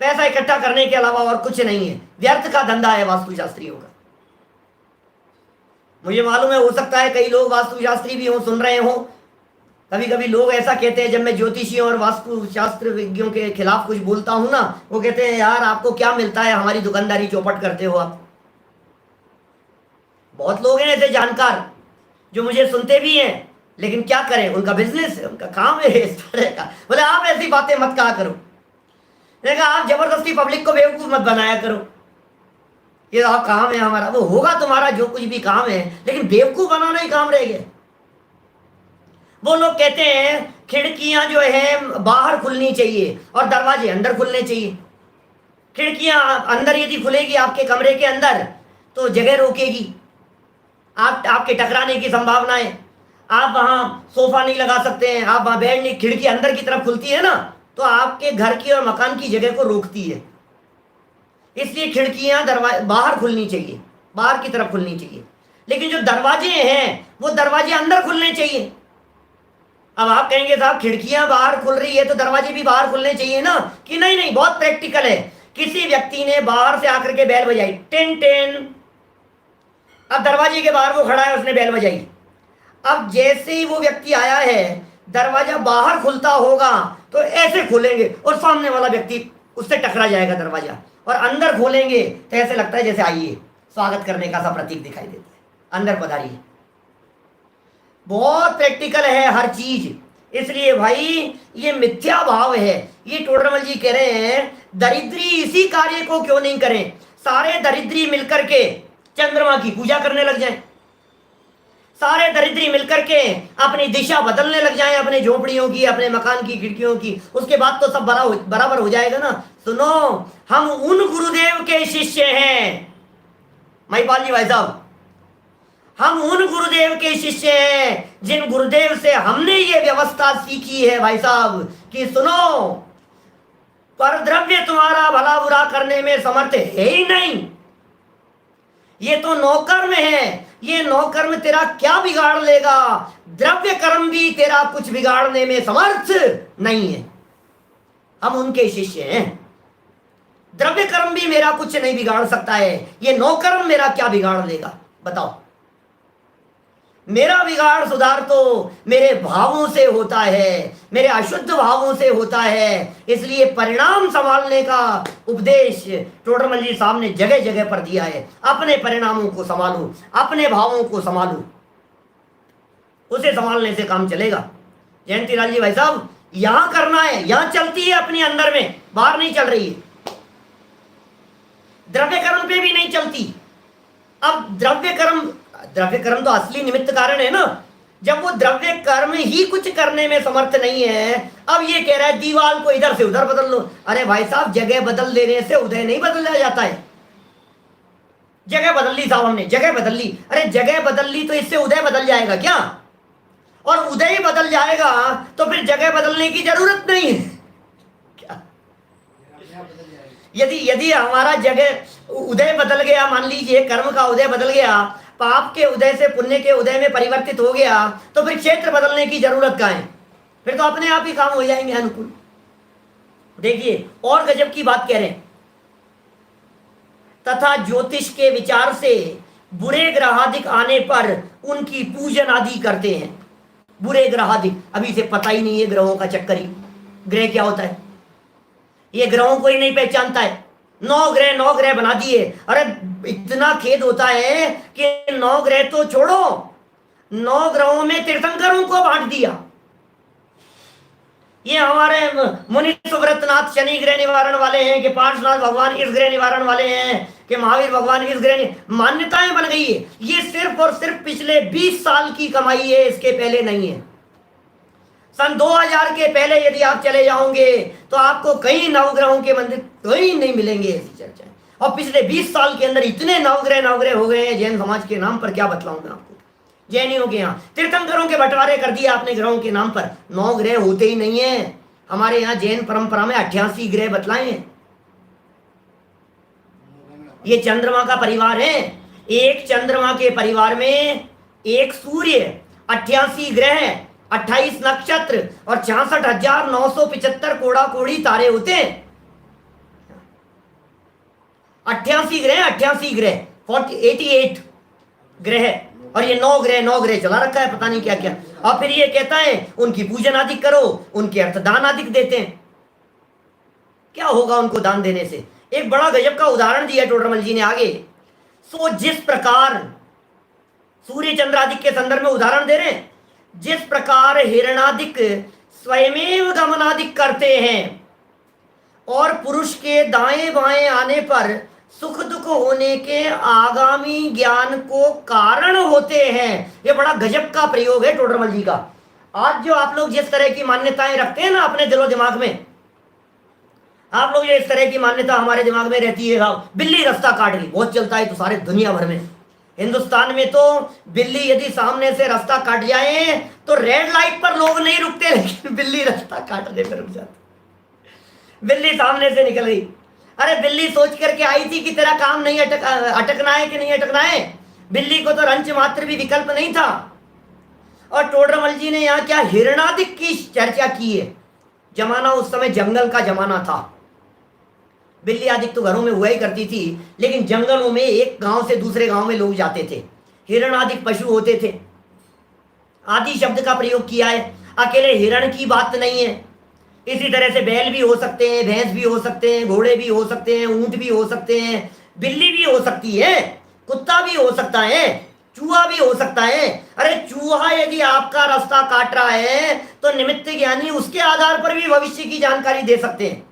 पैसा इकट्ठा करने के अलावा और कुछ नहीं है। व्यर्थ का धंधा है वास्तु शास्त्रियों का। मुझे मालूम है, हो सकता है कई लोग वास्तु शास्त्री भी हो, सुन रहे हो। कभी कभी लोग ऐसा कहते हैं, जब मैं ज्योतिषियों और वास्तु शास्त्र विज्ञों के खिलाफ कुछ बोलता हूं ना, वो कहते हैं यार आपको क्या मिलता है, हमारी दुकानदारी चौपट करते हो आप। बहुत लोग हैं ऐसे जानकार जो मुझे सुनते भी हैं, लेकिन क्या करें, उनका बिजनेस है, उनका काम है इस तरह का। बोले आप ऐसी बातें मत कहा करो, देखा आप जबरदस्ती पब्लिक को बेवकूफ मत बनाया करो। ये काम है हमारा, वो होगा तुम्हारा जो कुछ भी काम है, लेकिन बेवकूफ बनाना ही काम रह गया। वो लोग कहते हैं खिड़कियां जो है बाहर खुलनी चाहिए और दरवाजे अंदर खुलने चाहिए। खिड़कियां अंदर यदि खुलेगी आपके कमरे के अंदर तो जगह रोकेगी, आपके टकराने की संभावना है। आप वहां सोफा नहीं लगा सकते हैं, आप वहां बेड नहीं। खिड़की अंदर की तरफ खुलती है ना तो आपके घर की और मकान की जगह को रोकती है। इसलिए खिड़कियां बाहर खुलनी चाहिए, बाहर की तरफ खुलनी चाहिए। लेकिन जो दरवाजे हैं वो दरवाजे अंदर खुलने चाहिए। अब आप कहेंगे साहब खिड़कियां बाहर खुल रही है तो दरवाजे भी बाहर खुलने चाहिए ना, कि नहीं नहीं, बहुत प्रैक्टिकल है। किसी व्यक्ति ने बाहर से आकर के बेल बजाई, टेन टेन। अब दरवाजे के बाहर वो खड़ा है, उसने बेल बजाई। अब जैसे ही वो व्यक्ति आया है, दरवाजा बाहर खुलता होगा तो ऐसे खोलेंगे और सामने वाला व्यक्ति उससे टकरा जाएगा दरवाजा, और अंदर खोलेंगे तो ऐसे लगता है जैसे आइए स्वागत करने का सा प्रतीक दिखाई देता है, अंदर पधारिए। बहुत प्रैक्टिकल है हर चीज। इसलिए भाई ये मिथ्या भाव है। ये टोडरमल जी कह रहे हैं दरिद्री इसी कार्य को क्यों नहीं करें, सारे दरिद्री मिलकर के चंद्रमा की पूजा करने लग जाएं, सारे दरिद्री मिलकर के अपनी दिशा बदलने लग जाएं, अपने झोपड़ियों की, अपने मकान की, खिड़कियों की। उसके बाद तो सब बराबर हो जाएगा ना। सुनो, हम उन गुरुदेव के शिष्य हैं महिपाल जी भाई साहब, हम उन गुरुदेव के शिष्य हैं जिन गुरुदेव से हमने ये व्यवस्था सीखी है भाई साहब कि सुनो, पर द्रव्य तुम्हारा भला बुरा करने में समर्थ है ही नहीं। ये तो नौकर्म है, ये नौकर्म तेरा क्या बिगाड़ लेगा, द्रव्य कर्म भी तेरा कुछ बिगाड़ने में समर्थ नहीं है। हम उनके शिष्य हैं। द्रव्य कर्म भी मेरा कुछ नहीं बिगाड़ सकता है, ये नौकर्म मेरा क्या बिगाड़ लेगा बताओ। मेरा बिगाड़ सुधार तो मेरे भावों से होता है, मेरे अशुद्ध भावों से होता है। इसलिए परिणाम संभालने का उपदेश टोडरमल जी साहब ने जगह जगह पर दिया है। अपने परिणामों को संभालो, अपने भावों को संभालो, उसे संभालने से काम चलेगा। जयंती लाल जी भाई साहब, यहां करना है, यहां चलती है अपने अंदर में, बाहर नहीं चल रही है। द्रव्य कर्म पे भी नहीं चलती। अब द्रव्य कर्म तो असली निमित्त कारण है ना। जब वो द्रव्य कर्म ही कुछ करने में समर्थ नहीं है, अब ये कह रहा है दीवार को इधर से उधर बदल लो। अरे भाई साहब, जगह बदल देने से उदय नहीं बदल जाता है। जगह बदल ली साहब, हमने जगह बदल ली। अरे जगह बदल ली तो इससे उदय बदल जाएगा क्या? और उदय बदल जाएगा तो फिर जगह बदलने की जरूरत नहीं है क्या? यदि हमारा जगह उदय बदल गया, मान लीजिए कर्म का उदय बदल गया, पाप के उदय से पुण्य के उदय में परिवर्तित हो गया, तो फिर क्षेत्र बदलने की जरूरत कहाँ है? फिर तो अपने आप ही काम हो जाएंगे अनुकूल। देखिए और गजब की बात कह रहे हैं, तथा ज्योतिष के विचार से बुरे ग्रहादिक आने पर उनकी पूजन आदि करते हैं। बुरे ग्रहादिक, अभी से पता ही नहीं है ग्रहों का चक्कर ही। ग्रह क्या होता है, ये ग्रहों को ही नहीं पहचानता है। 9 ग्रह बना दिए। अरे इतना खेद होता है कि 9 ग्रह तो छोड़ो, 9 ग्रहों में तीर्थंकरों को बांट दिया। ये हमारे मुनि सुव्रतनाथ शनि ग्रह निवारण वाले हैं, कि पार्श्वनाथ भगवान इस ग्रह निवारण वाले हैं, कि महावीर भगवान इस ग्रह, मान्यताएं बन गई है। ये सिर्फ और सिर्फ पिछले 20 साल की कमाई है, इसके पहले नहीं है। सन 2000 के पहले यदि आप चले जाओगे तो आपको कई नवग्रहों के मंदिर कहीं नहीं मिलेंगे ऐसी चर्चा। और पिछले 20 साल के अंदर इतने नवग्रह हो गए हैं जैन समाज के नाम पर, क्या बतलाऊं मैं आपको। जैनियों के यहाँ तीर्थंकरों के बंटवारे कर दिए आपने ग्रहों के नाम पर। 9 ग्रह होते ही नहीं है। हमारे यहाँ जैन परंपरा में 88 ग्रह बतलाए हैं। ये चंद्रमा का परिवार है। एक चंद्रमा के परिवार में एक सूर्य, 88 ग्रह, 28 नक्षत्र और 66,975 कोड़ा कोड़ी तारे होते हैं। 88 ग्रह, 88 ग्रह, और ये 9 ग्रह चला रखा है पता नहीं क्या क्या। और फिर ये कहता है उनकी पूजन आदि करो, उनके अर्थदान आदि देते हैं। क्या होगा उनको दान देने से? एक बड़ा गजब का उदाहरण दिया टोडरमल जी ने आगे। सो जिस प्रकार सूर्य चंद्र आदि के संदर्भ में उदाहरण दे रहे हैं, जिस प्रकार हिरणादिक स्वयमेव गमनादिक करते हैं और पुरुष के दाएं बाएं आने पर सुख दुख होने के आगामी ज्ञान को कारण होते हैं। ये बड़ा गजब का प्रयोग है टोडरमल जी का। आज जो आप लोग जिस तरह की मान्यताएं रखते हैं ना अपने दिलो दिमाग में, आप लोग ये इस तरह की मान्यता हमारे दिमाग में रहती है, बिल्ली रास्ता काट गई, बहुत चलता है तो सारे दुनिया भर में। हिंदुस्तान में तो बिल्ली यदि सामने से रास्ता काट जाए तो रेड लाइट पर लोग नहीं रुकते, लेकिन बिल्ली रास्ता काटने पर रुक जाती। बिल्ली सामने से निकल गई, अरे बिल्ली सोच करके आई थी कि तेरा काम नहीं अटकना है कि नहीं अटकना है। बिल्ली को तो रंच मात्र भी विकल्प नहीं था। और टोडरमल जी ने यहाँ क्या हिरणादिक की चर्चा की है। जमाना उस समय जंगल का जमाना था। बिल्ली आदि तो घरों में हुआ ही करती थी, लेकिन जंगलों में एक गांव से दूसरे गांव में लोग जाते थे, हिरणादिक पशु होते थे। आदि शब्द का प्रयोग किया है, अकेले हिरण की बात नहीं है। इसी तरह से बैल भी हो सकते हैं, भैंस भी हो सकते हैं, घोड़े भी हो सकते हैं, ऊंट भी हो सकते हैं, बिल्ली भी हो सकती है, कुत्ता भी हो सकता है, चूहा भी हो सकता है। अरे चूहा यदि आपका रास्ता काट रहा है तो निमित्त ज्ञानी उसके आधार पर भी भविष्य की जानकारी दे सकते हैं।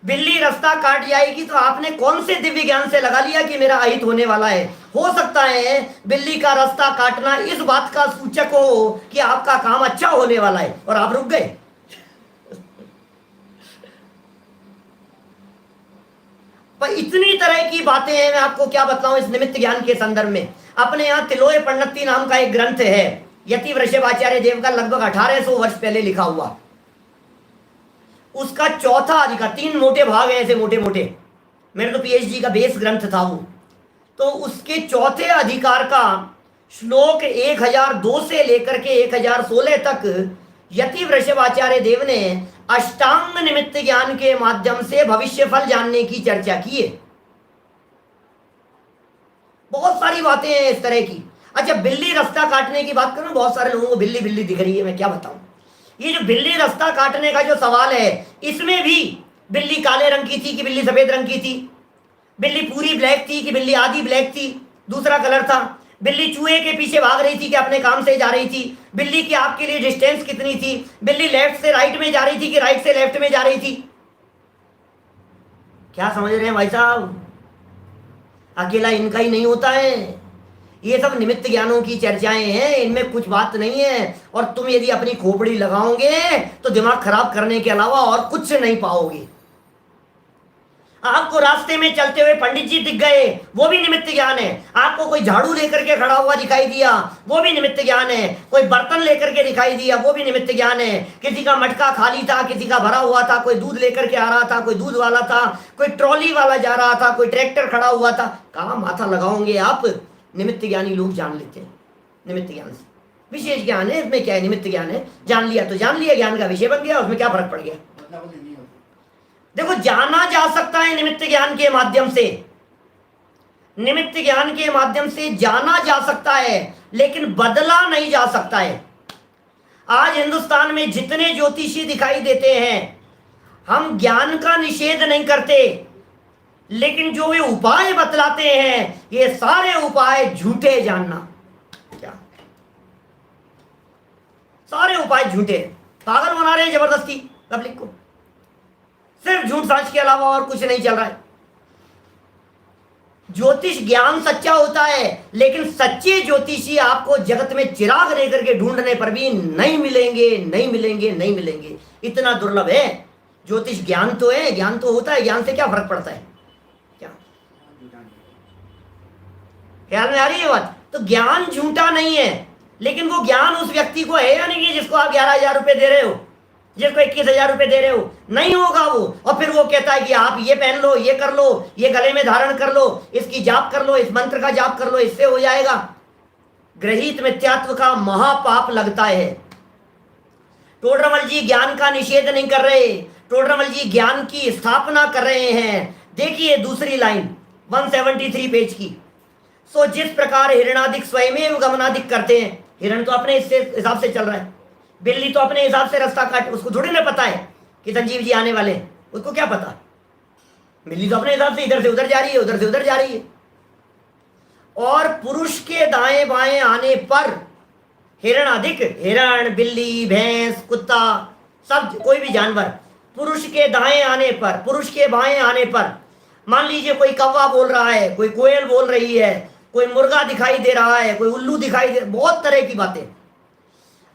बिल्ली रास्ता काट जाएगी तो आपने कौन से दिव्य ज्ञान से लगा लिया कि मेरा अहित होने वाला है। हो सकता है बिल्ली का रास्ता काटना इस बात का सूचक हो कि आपका काम अच्छा होने वाला है और आप रुक गए। पर इतनी तरह की बातें हैं, मैं आपको क्या बताऊं इस निमित्त ज्ञान के संदर्भ में। अपने यहाँ तिलोय पंडिती नाम का एक ग्रंथ है, यति वृषभाचार्य देव का, लगभग 1800 वर्ष पहले लिखा हुआ। उसका चौथा अधिकार, 3 मोटे भाग हैं ऐसे मोटे मोटे, मेरे तो पीएचडी का बेस ग्रंथ था वो। तो उसके चौथे अधिकार का श्लोक 1002 से लेकर के 1016 तक यति वृषभाचार्य देव ने अष्टांग निमित्त ज्ञान के माध्यम से भविष्य फल जानने की चर्चा की है। बहुत सारी बातें हैं इस तरह की। अच्छा, बिल्ली रास्ता काटने की बात करूं, बहुत सारे लोगों को बिल्ली बिल्ली दिख रही है, मैं क्या बताऊं। ये जो बिल्ली रास्ता काटने का जो सवाल है, इसमें भी बिल्ली काले रंग की थी कि बिल्ली सफेद रंग की थी, बिल्ली पूरी ब्लैक थी कि बिल्ली आधी ब्लैक थी, दूसरा कलर था, बिल्ली चूहे के पीछे भाग रही थी कि अपने काम से जा रही थी, बिल्ली की आपके लिए डिस्टेंस कितनी थी, बिल्ली लेफ्ट से राइट में जा रही थी कि राइट से लेफ्ट में जा रही थी। क्या समझ रहे हैं भाई साहब? अकेला इनका ही नहीं होता है, ये सब निमित्त ज्ञानों की चर्चाएं हैं, इनमें कुछ बात नहीं है। और तुम यदि अपनी खोपड़ी लगाओगे तो दिमाग खराब करने के अलावा और कुछ नहीं पाओगे। आपको रास्ते में चलते हुए पंडित जी दिख गए, वो भी निमित्त ज्ञान है। आपको कोई झाड़ू लेकर के खड़ा हुआ दिखाई दिया, वो भी निमित्त ज्ञान है। कोई बर्तन लेकर के दिखाई दिया, वो भी निमित्त ज्ञान है। किसी का मटका खाली था, किसी का भरा हुआ था, कोई दूध लेकर के आ रहा था, कोई दूध वाला था, कोई ट्रॉली वाला जा रहा था, कोई ट्रैक्टर खड़ा हुआ था। कहाँ माथा लगाओगे आप? निमित्त ज्ञानी लोग जान लेते हैं। निमित्त ज्ञान से विशेष ज्ञान है, इसमें क्या है? निमित्त ज्ञान है, जान लिया तो जान लिया, ज्ञान का विषय बन गया, उसमें क्या फर्क पड़ गया? देखो, जाना जा सकता है निमित्त ज्ञान के माध्यम से, निमित्त ज्ञान के माध्यम से जाना जा सकता है, लेकिन बदला नहीं जा सकता है। आज हिंदुस्तान में जितने ज्योतिषी दिखाई देते हैं, हम ज्ञान का निषेध नहीं करते, लेकिन जो वे उपाय बतलाते हैं ये सारे उपाय झूठे जानना। क्या सारे उपाय झूठे, पागल बना रहे हैं जबरदस्ती पब्लिक को। सिर्फ झूठ साज के अलावा और कुछ नहीं चल रहा है। ज्योतिष ज्ञान सच्चा होता है, लेकिन सच्चे ज्योतिषी आपको जगत में चिराग लेकर के ढूंढने पर भी नहीं मिलेंगे, नहीं मिलेंगे, नहीं मिलेंगे। इतना दुर्लभ है। ज्योतिष ज्ञान तो है, ज्ञान तो होता है, ज्ञान से क्या फर्क पड़ता है? क्या ख्याल में आ रही है बात? तो ज्ञान झूठा नहीं है, लेकिन वो ज्ञान उस व्यक्ति को है या नहीं है जिसको आप 11,000 रुपए दे रहे हो, जिसको 21,000 रुपए दे रहे हो? नहीं होगा वो। और फिर वो कहता है कि आप ये पहन लो, ये कर लो, ये गले में धारण कर लो, इसकी जाप कर लो, इस मंत्र का जाप कर लो, इससे हो जाएगा। ग्रहित मिथ्यात्व का महापाप लगता है। टोडरमल जी ज्ञान का निषेध नहीं कर रहे, टोडरमल जी ज्ञान की स्थापना कर रहे हैं। देखिए दूसरी लाइन 173 पेज की। सो जिस प्रकार हिरणादिक स्वयमेव गमनादिक करते हैं, हिरण तो अपने हिसाब से चल रहा है, बिल्ली तो अपने हिसाब से रास्ता काट, उसको थोड़ी ना पता है कि संजीव जी आने वाले हैं, उसको क्या पता? बिल्ली तो अपने हिसाब से इधर से उधर जा रही है, उधर से उधर जा रही है। और पुरुष के दाएं बाएं आने पर हिरण अधिक, हिरण, बिल्ली, भैंस, कुत्ता, सब कोई भी जानवर पुरुष के दाएं आने पर, पुरुष के बाएं आने पर, मान लीजिए कोई कौवा बोल रहा है, कोई कोयल बोल रही है, कोई मुर्गा दिखाई दे रहा है, कोई उल्लू दिखाई दे, बहुत तरह की बातें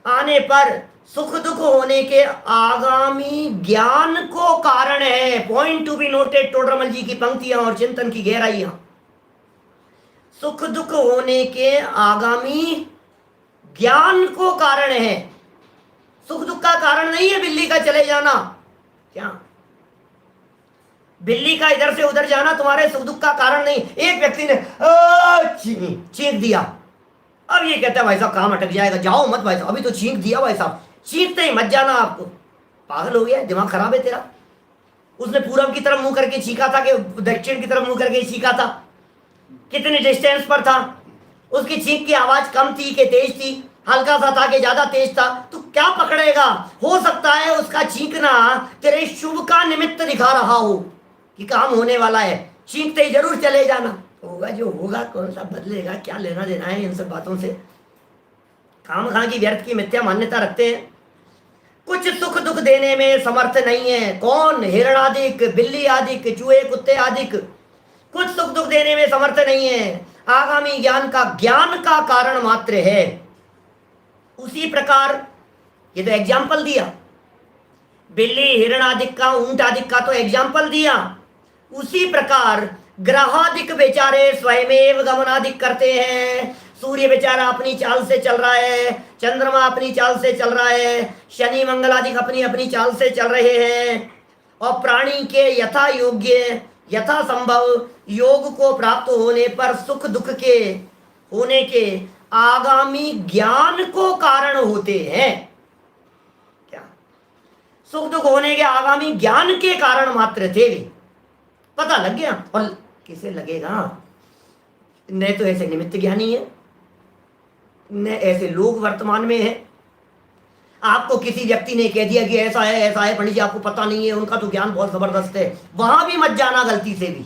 आने पर सुख दुख होने के आगामी ज्ञान को कारण है। Point to be noted, Todarmal ji की पंक्तियां और चिंतन की गहराइयां। सुख दुख होने के आगामी ज्ञान को कारण है। सुख दुख का कारण नहीं है बिल्ली का चले जाना। क्या बिल्ली का इधर से उधर जाना तुम्हारे सुख दुख का कारण नहीं? एक व्यक्ति ने चीख दिया, अब ये कहता है भाई साहब काम अटक जाएगा, जाओ मत भाई साहब, अभी तो चीख दिया भाई साहब, चीखते ही मत जाना, आपको पागल हो गया, दिमाग खराब है तेरा। उसने पूरब की तरफ मुंह करके चीखा था कि दक्षिण की तरफ मुंह करके चीखा था? कितने डिस्टेंस पर था? उसकी चीख की आवाज कम थी कि तेज थी? हल्का सा था कि ज्यादा तेज था? तो क्या पकड़ेगा? हो सकता है उसका चीखना तेरे शुभ का निमित्त दिखा रहा हो कि काम होने वाला है, चीखते ही जरूर चले जाना। होगा जो होगा, कौन सा बदलेगा, क्या लेना देना है इन सब बातों से? काम खां की व्यर्थ की मिथ्या मान्यता रखते हैं। कुछ सुख दुख देने में समर्थ नहीं है। कौन? हिरण आदिक, बिल्ली आदिक, चूहे कुत्ते आदिक कुछ सुख दुख देने में समर्थ नहीं है। आगामी ज्ञान का कारण मात्र है। उसी प्रकार ये तो एग्जाम्पल दिया, बिल्ली, हिरण आदिक का, ऊंट आदिक का तो एग्जाम्पल दिया। उसी प्रकार ग्रहादिक बेचारे स्वयमेव गमनादिक करते हैं। सूर्य बेचारा अपनी चाल से चल रहा है, चंद्रमा अपनी चाल से चल रहा है, शनि मंगल आदिक अपनी अपनी चाल से चल रहे हैं। और प्राणी के यथा योग्य, यथा संभव योग को प्राप्त होने पर सुख दुख के होने के आगामी ज्ञान को कारण होते हैं। क्या सुख दुख होने के आगामी ज्ञान के कारण मात्र थे वे? पता लग गया। और किसे लगेगा? न तो ऐसे निमित्त ज्ञानी है, न ऐसे लोग वर्तमान में है। आपको किसी व्यक्ति ने कह दिया कि ऐसा है पंडित जी, आपको पता नहीं है, उनका तो ज्ञान बहुत जबरदस्त है, वहां भी मत जाना गलती से भी।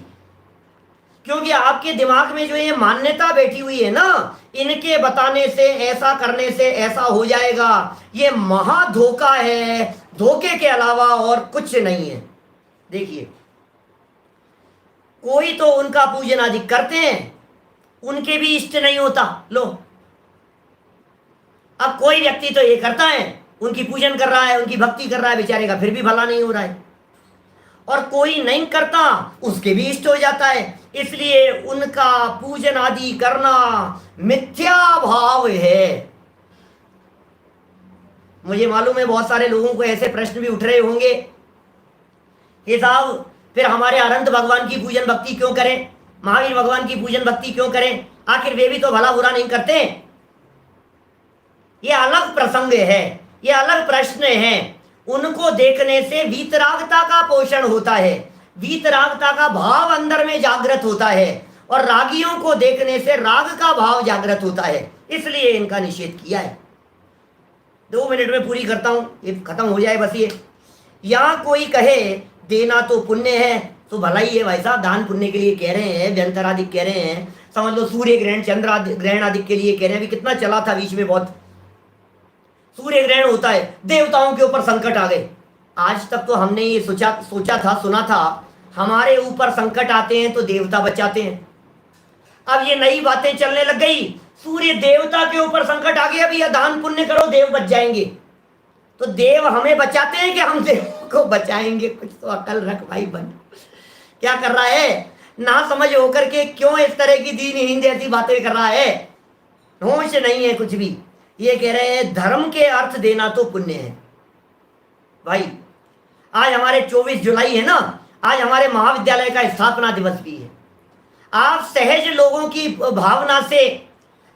क्योंकि आपके दिमाग में जो ये मान्यता बैठी हुई है ना, इनके बताने से, ऐसा करने से ऐसा हो जाएगा, ये महा धोखा है। धोखे के अलावा और कुछ नहीं है। देखिए, कोई तो उनका पूजन आदि करते हैं, उनके भी इष्ट नहीं होता। लो, अब कोई व्यक्ति तो ये करता है, उनकी पूजन कर रहा है, उनकी भक्ति कर रहा है, बेचारे का फिर भी भला नहीं हो रहा है। और कोई नहीं करता, उसके भी इष्ट हो जाता है। इसलिए उनका पूजन आदि करना मिथ्या भाव है। मुझे मालूम है बहुत सारे लोगों को ऐसे प्रश्न भी उठ रहे होंगे कि साहब फिर हमारे अनंत भगवान की पूजन भक्ति क्यों करें, महावीर भगवान की पूजन भक्ति क्यों करें, आखिर वे भी तो भला बुरा नहीं करते? ये अलग प्रसंग है, ये अलग प्रश्न है। उनको देखने से वीतरागता का पोषण होता है, वीतरागता का भाव अंदर में जागृत होता है, और रागियों को देखने से राग का भाव जागृत होता है। इसलिए इनका निषेध किया है। 2 मिनट में पूरी करता हूं, ये खत्म हो जाए बस ये। यहाँ कोई कहे देना तो पुण्य है, तो भला ही है भाई साहब, दान पुण्य के लिए कह रहे हैं, व्यंतरादिक कह रहे हैं, समझ लो सूर्य ग्रहण चंद्र ग्रहण आदि के लिए कह रहे हैं। अभी कितना चला था बीच में, बहुत सूर्य ग्रहण होता है, देवताओं के ऊपर संकट आ गए। आज तक तो हमने ये सोचा था, सुना था हमारे ऊपर संकट आते हैं तो देवता बचाते हैं। अब ये नई बातें चलने लग गई, सूर्य देवता के ऊपर संकट आ गया, भैया दान पुण्य करो देव बच जाएंगे। तो देव हमें बचाते हैं कि हम देव को बचाएंगे? कुछ तो अकल रख भाई बन। क्या कर रहा है, ना समझ होकर के क्यों इस तरह की दीनहीन जैसी बातें कर रहा है? होश नहीं है कुछ भी। ये कह रहे हैं धर्म के अर्थ देना तो पुण्य है। भाई आज हमारे 24 जुलाई है ना, आज हमारे महाविद्यालय का स्थापना दिवस भी है। आप सहज लोगों की भावना से,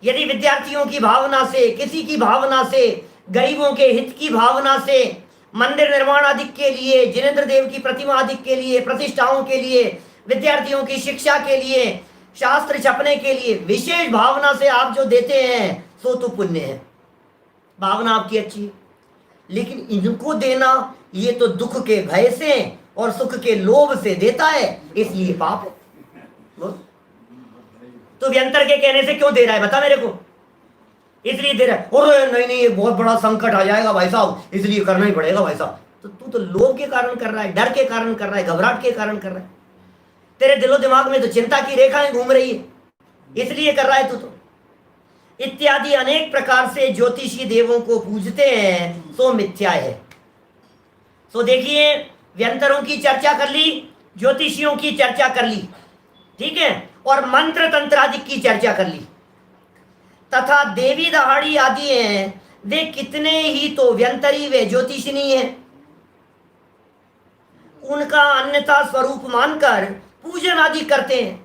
यदि विद्यार्थियों की भावना से, किसी की भावना से, गरीबों के हित की भावना से, मंदिर निर्माण आदि के लिए, जिनेंद्र देव की प्रतिमा आदि के लिए, प्रतिष्ठाओं के लिए, विद्यार्थियों की शिक्षा के लिए, शास्त्र छपने के लिए विशेष भावना से आप जो देते हैं सो तो पुण्य है, भावना आपकी अच्छी है। लेकिन इनको देना ये तो दुख के भय से और सुख के लोभ से देता है, इसलिए पाप है। तो व्यंतर के कहने से क्यों दे रहा है बता मेरे को? इसलिए दे रहा है, और नहीं ये बहुत बड़ा संकट आ जाएगा भाई साहब, इसलिए करना ही पड़ेगा भाई साहब। तो तू तो लोभ के कारण कर रहा है, डर के कारण कर रहा है, घबराहट के कारण कर रहा है। तेरे दिलो दिमाग में तो चिंता की रेखाएं घूम रही है, इसलिए कर रहा है तू तो। इत्यादि अनेक प्रकार से ज्योतिषी देवों को पूजते हैं, सो मिथ्या है। सो देखिए, व्यंतरों की चर्चा कर ली, ज्योतिषियों की चर्चा कर ली, ठीक है, और मंत्र तंत्र आदि की चर्चा कर ली, तथा देवी दहाड़ी आदि हैं, वे कितने ही तो व्यंतरी वे ज्योतिषी नहीं है। उनका अन्यथा स्वरूप मानकर पूजन आदि करते हैं।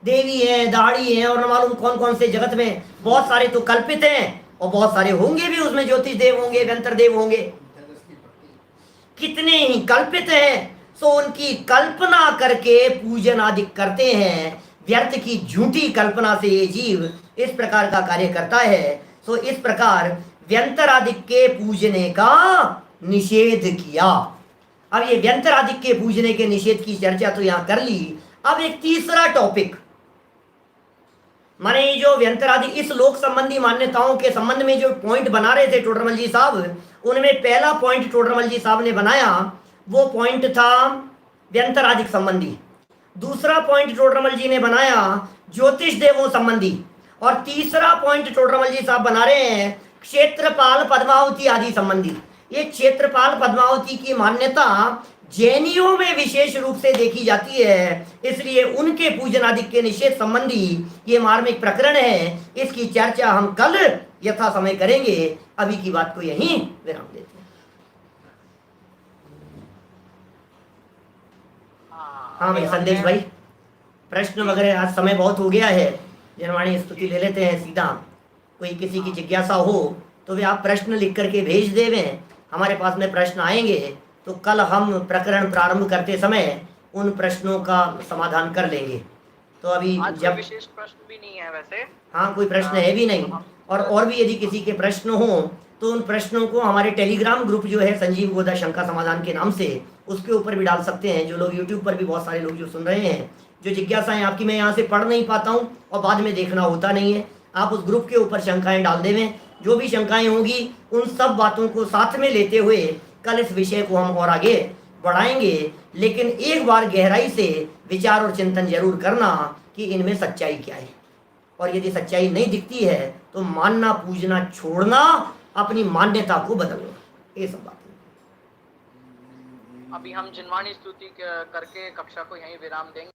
देवी है, दहाड़ी है, और न मालूम कौन कौन से जगत में बहुत सारे तो कल्पित हैं, और बहुत सारे होंगे भी उसमें, ज्योतिष देव होंगे, व्यंतर देव होंगे, कितने ही कल्पित हैं। सो उनकी कल्पना करके पूजन आदि करते हैं। व्यर्थ की झूठी कल्पना से ये जीव इस प्रकार का कार्य करता है। सो इस प्रकार व्यंतर आदि के पूजने का निषेध किया। अब ये व्यंतर आदि के पूजने के निषेध की चर्चा तो यहां कर ली। अब एक तीसरा टॉपिक, माने जो व्यंतर आदि इस लोक संबंधी मान्यताओं के संबंध में जो पॉइंट बना रहे थे टोडरमल जी साहब, उनमें पहला पॉइंट टोडरमल जी साहब ने बनाया, वो पॉइंट था व्यंतर आदि संबंधी। दूसरा पॉइंट टोडरमल जी ने बनाया ज्योतिष देवों संबंधी, और तीसरा पॉइंट टोडरमल जी साहब बना रहे हैं क्षेत्रपाल पद्मावती आदि संबंधी। ये क्षेत्रपाल पद्मावती की मान्यता जैनियों में विशेष रूप से देखी जाती है, इसलिए उनके पूजन आदि के निषेध संबंधी ये मार्मिक प्रकरण है। इसकी चर्चा हम कल यथा समय करेंगे। अभी की बात को यहीं विराम देते हैं। हाँ भाई संदेश भाई, प्रश्न वगैरह, आज समय बहुत हो गया है, जनवाणी स्तुति ले लेते हैं सीधा। कोई किसी की जिज्ञासा हो तो वे आप प्रश्न लिख करके भेज देवें, हमारे पास में प्रश्न आएंगे तो कल हम प्रकरण प्रारंभ करते समय उन प्रश्नों का समाधान कर लेंगे। तो अभी जब विशेष प्रश्न भी नहीं है वैसे, हाँ कोई प्रश्न है भी नहीं, और भी यदि किसी के प्रश्न हो तो उन प्रश्नों को हमारे टेलीग्राम ग्रुप जो है संजीव गोदा शंका समाधान के नाम से, उसके ऊपर भी डाल सकते हैं। जो लोग यूट्यूब पर भी, बहुत सारे लोग जो सुन रहे हैं, जो जिज्ञासाएं आपकी मैं यहाँ से पढ़ नहीं पाता हूँ और बाद में देखना होता नहीं है, आप उस ग्रुप के ऊपर शंकाएं डाल देवें। जो भी शंकाएं होंगी उन सब बातों को साथ में लेते हुए कल इस विषय को हम और आगे बढ़ाएंगे। लेकिन एक बार गहराई से विचार और चिंतन जरूर करना कि इनमें सच्चाई क्या है, और यदि सच्चाई नहीं दिखती है तो मानना पूजना छोड़ना, अपनी मान्यता को बदलना, ये सब बात। अभी हम जिनवाणी स्तुति करके कक्षा को यहीं विराम देंगे।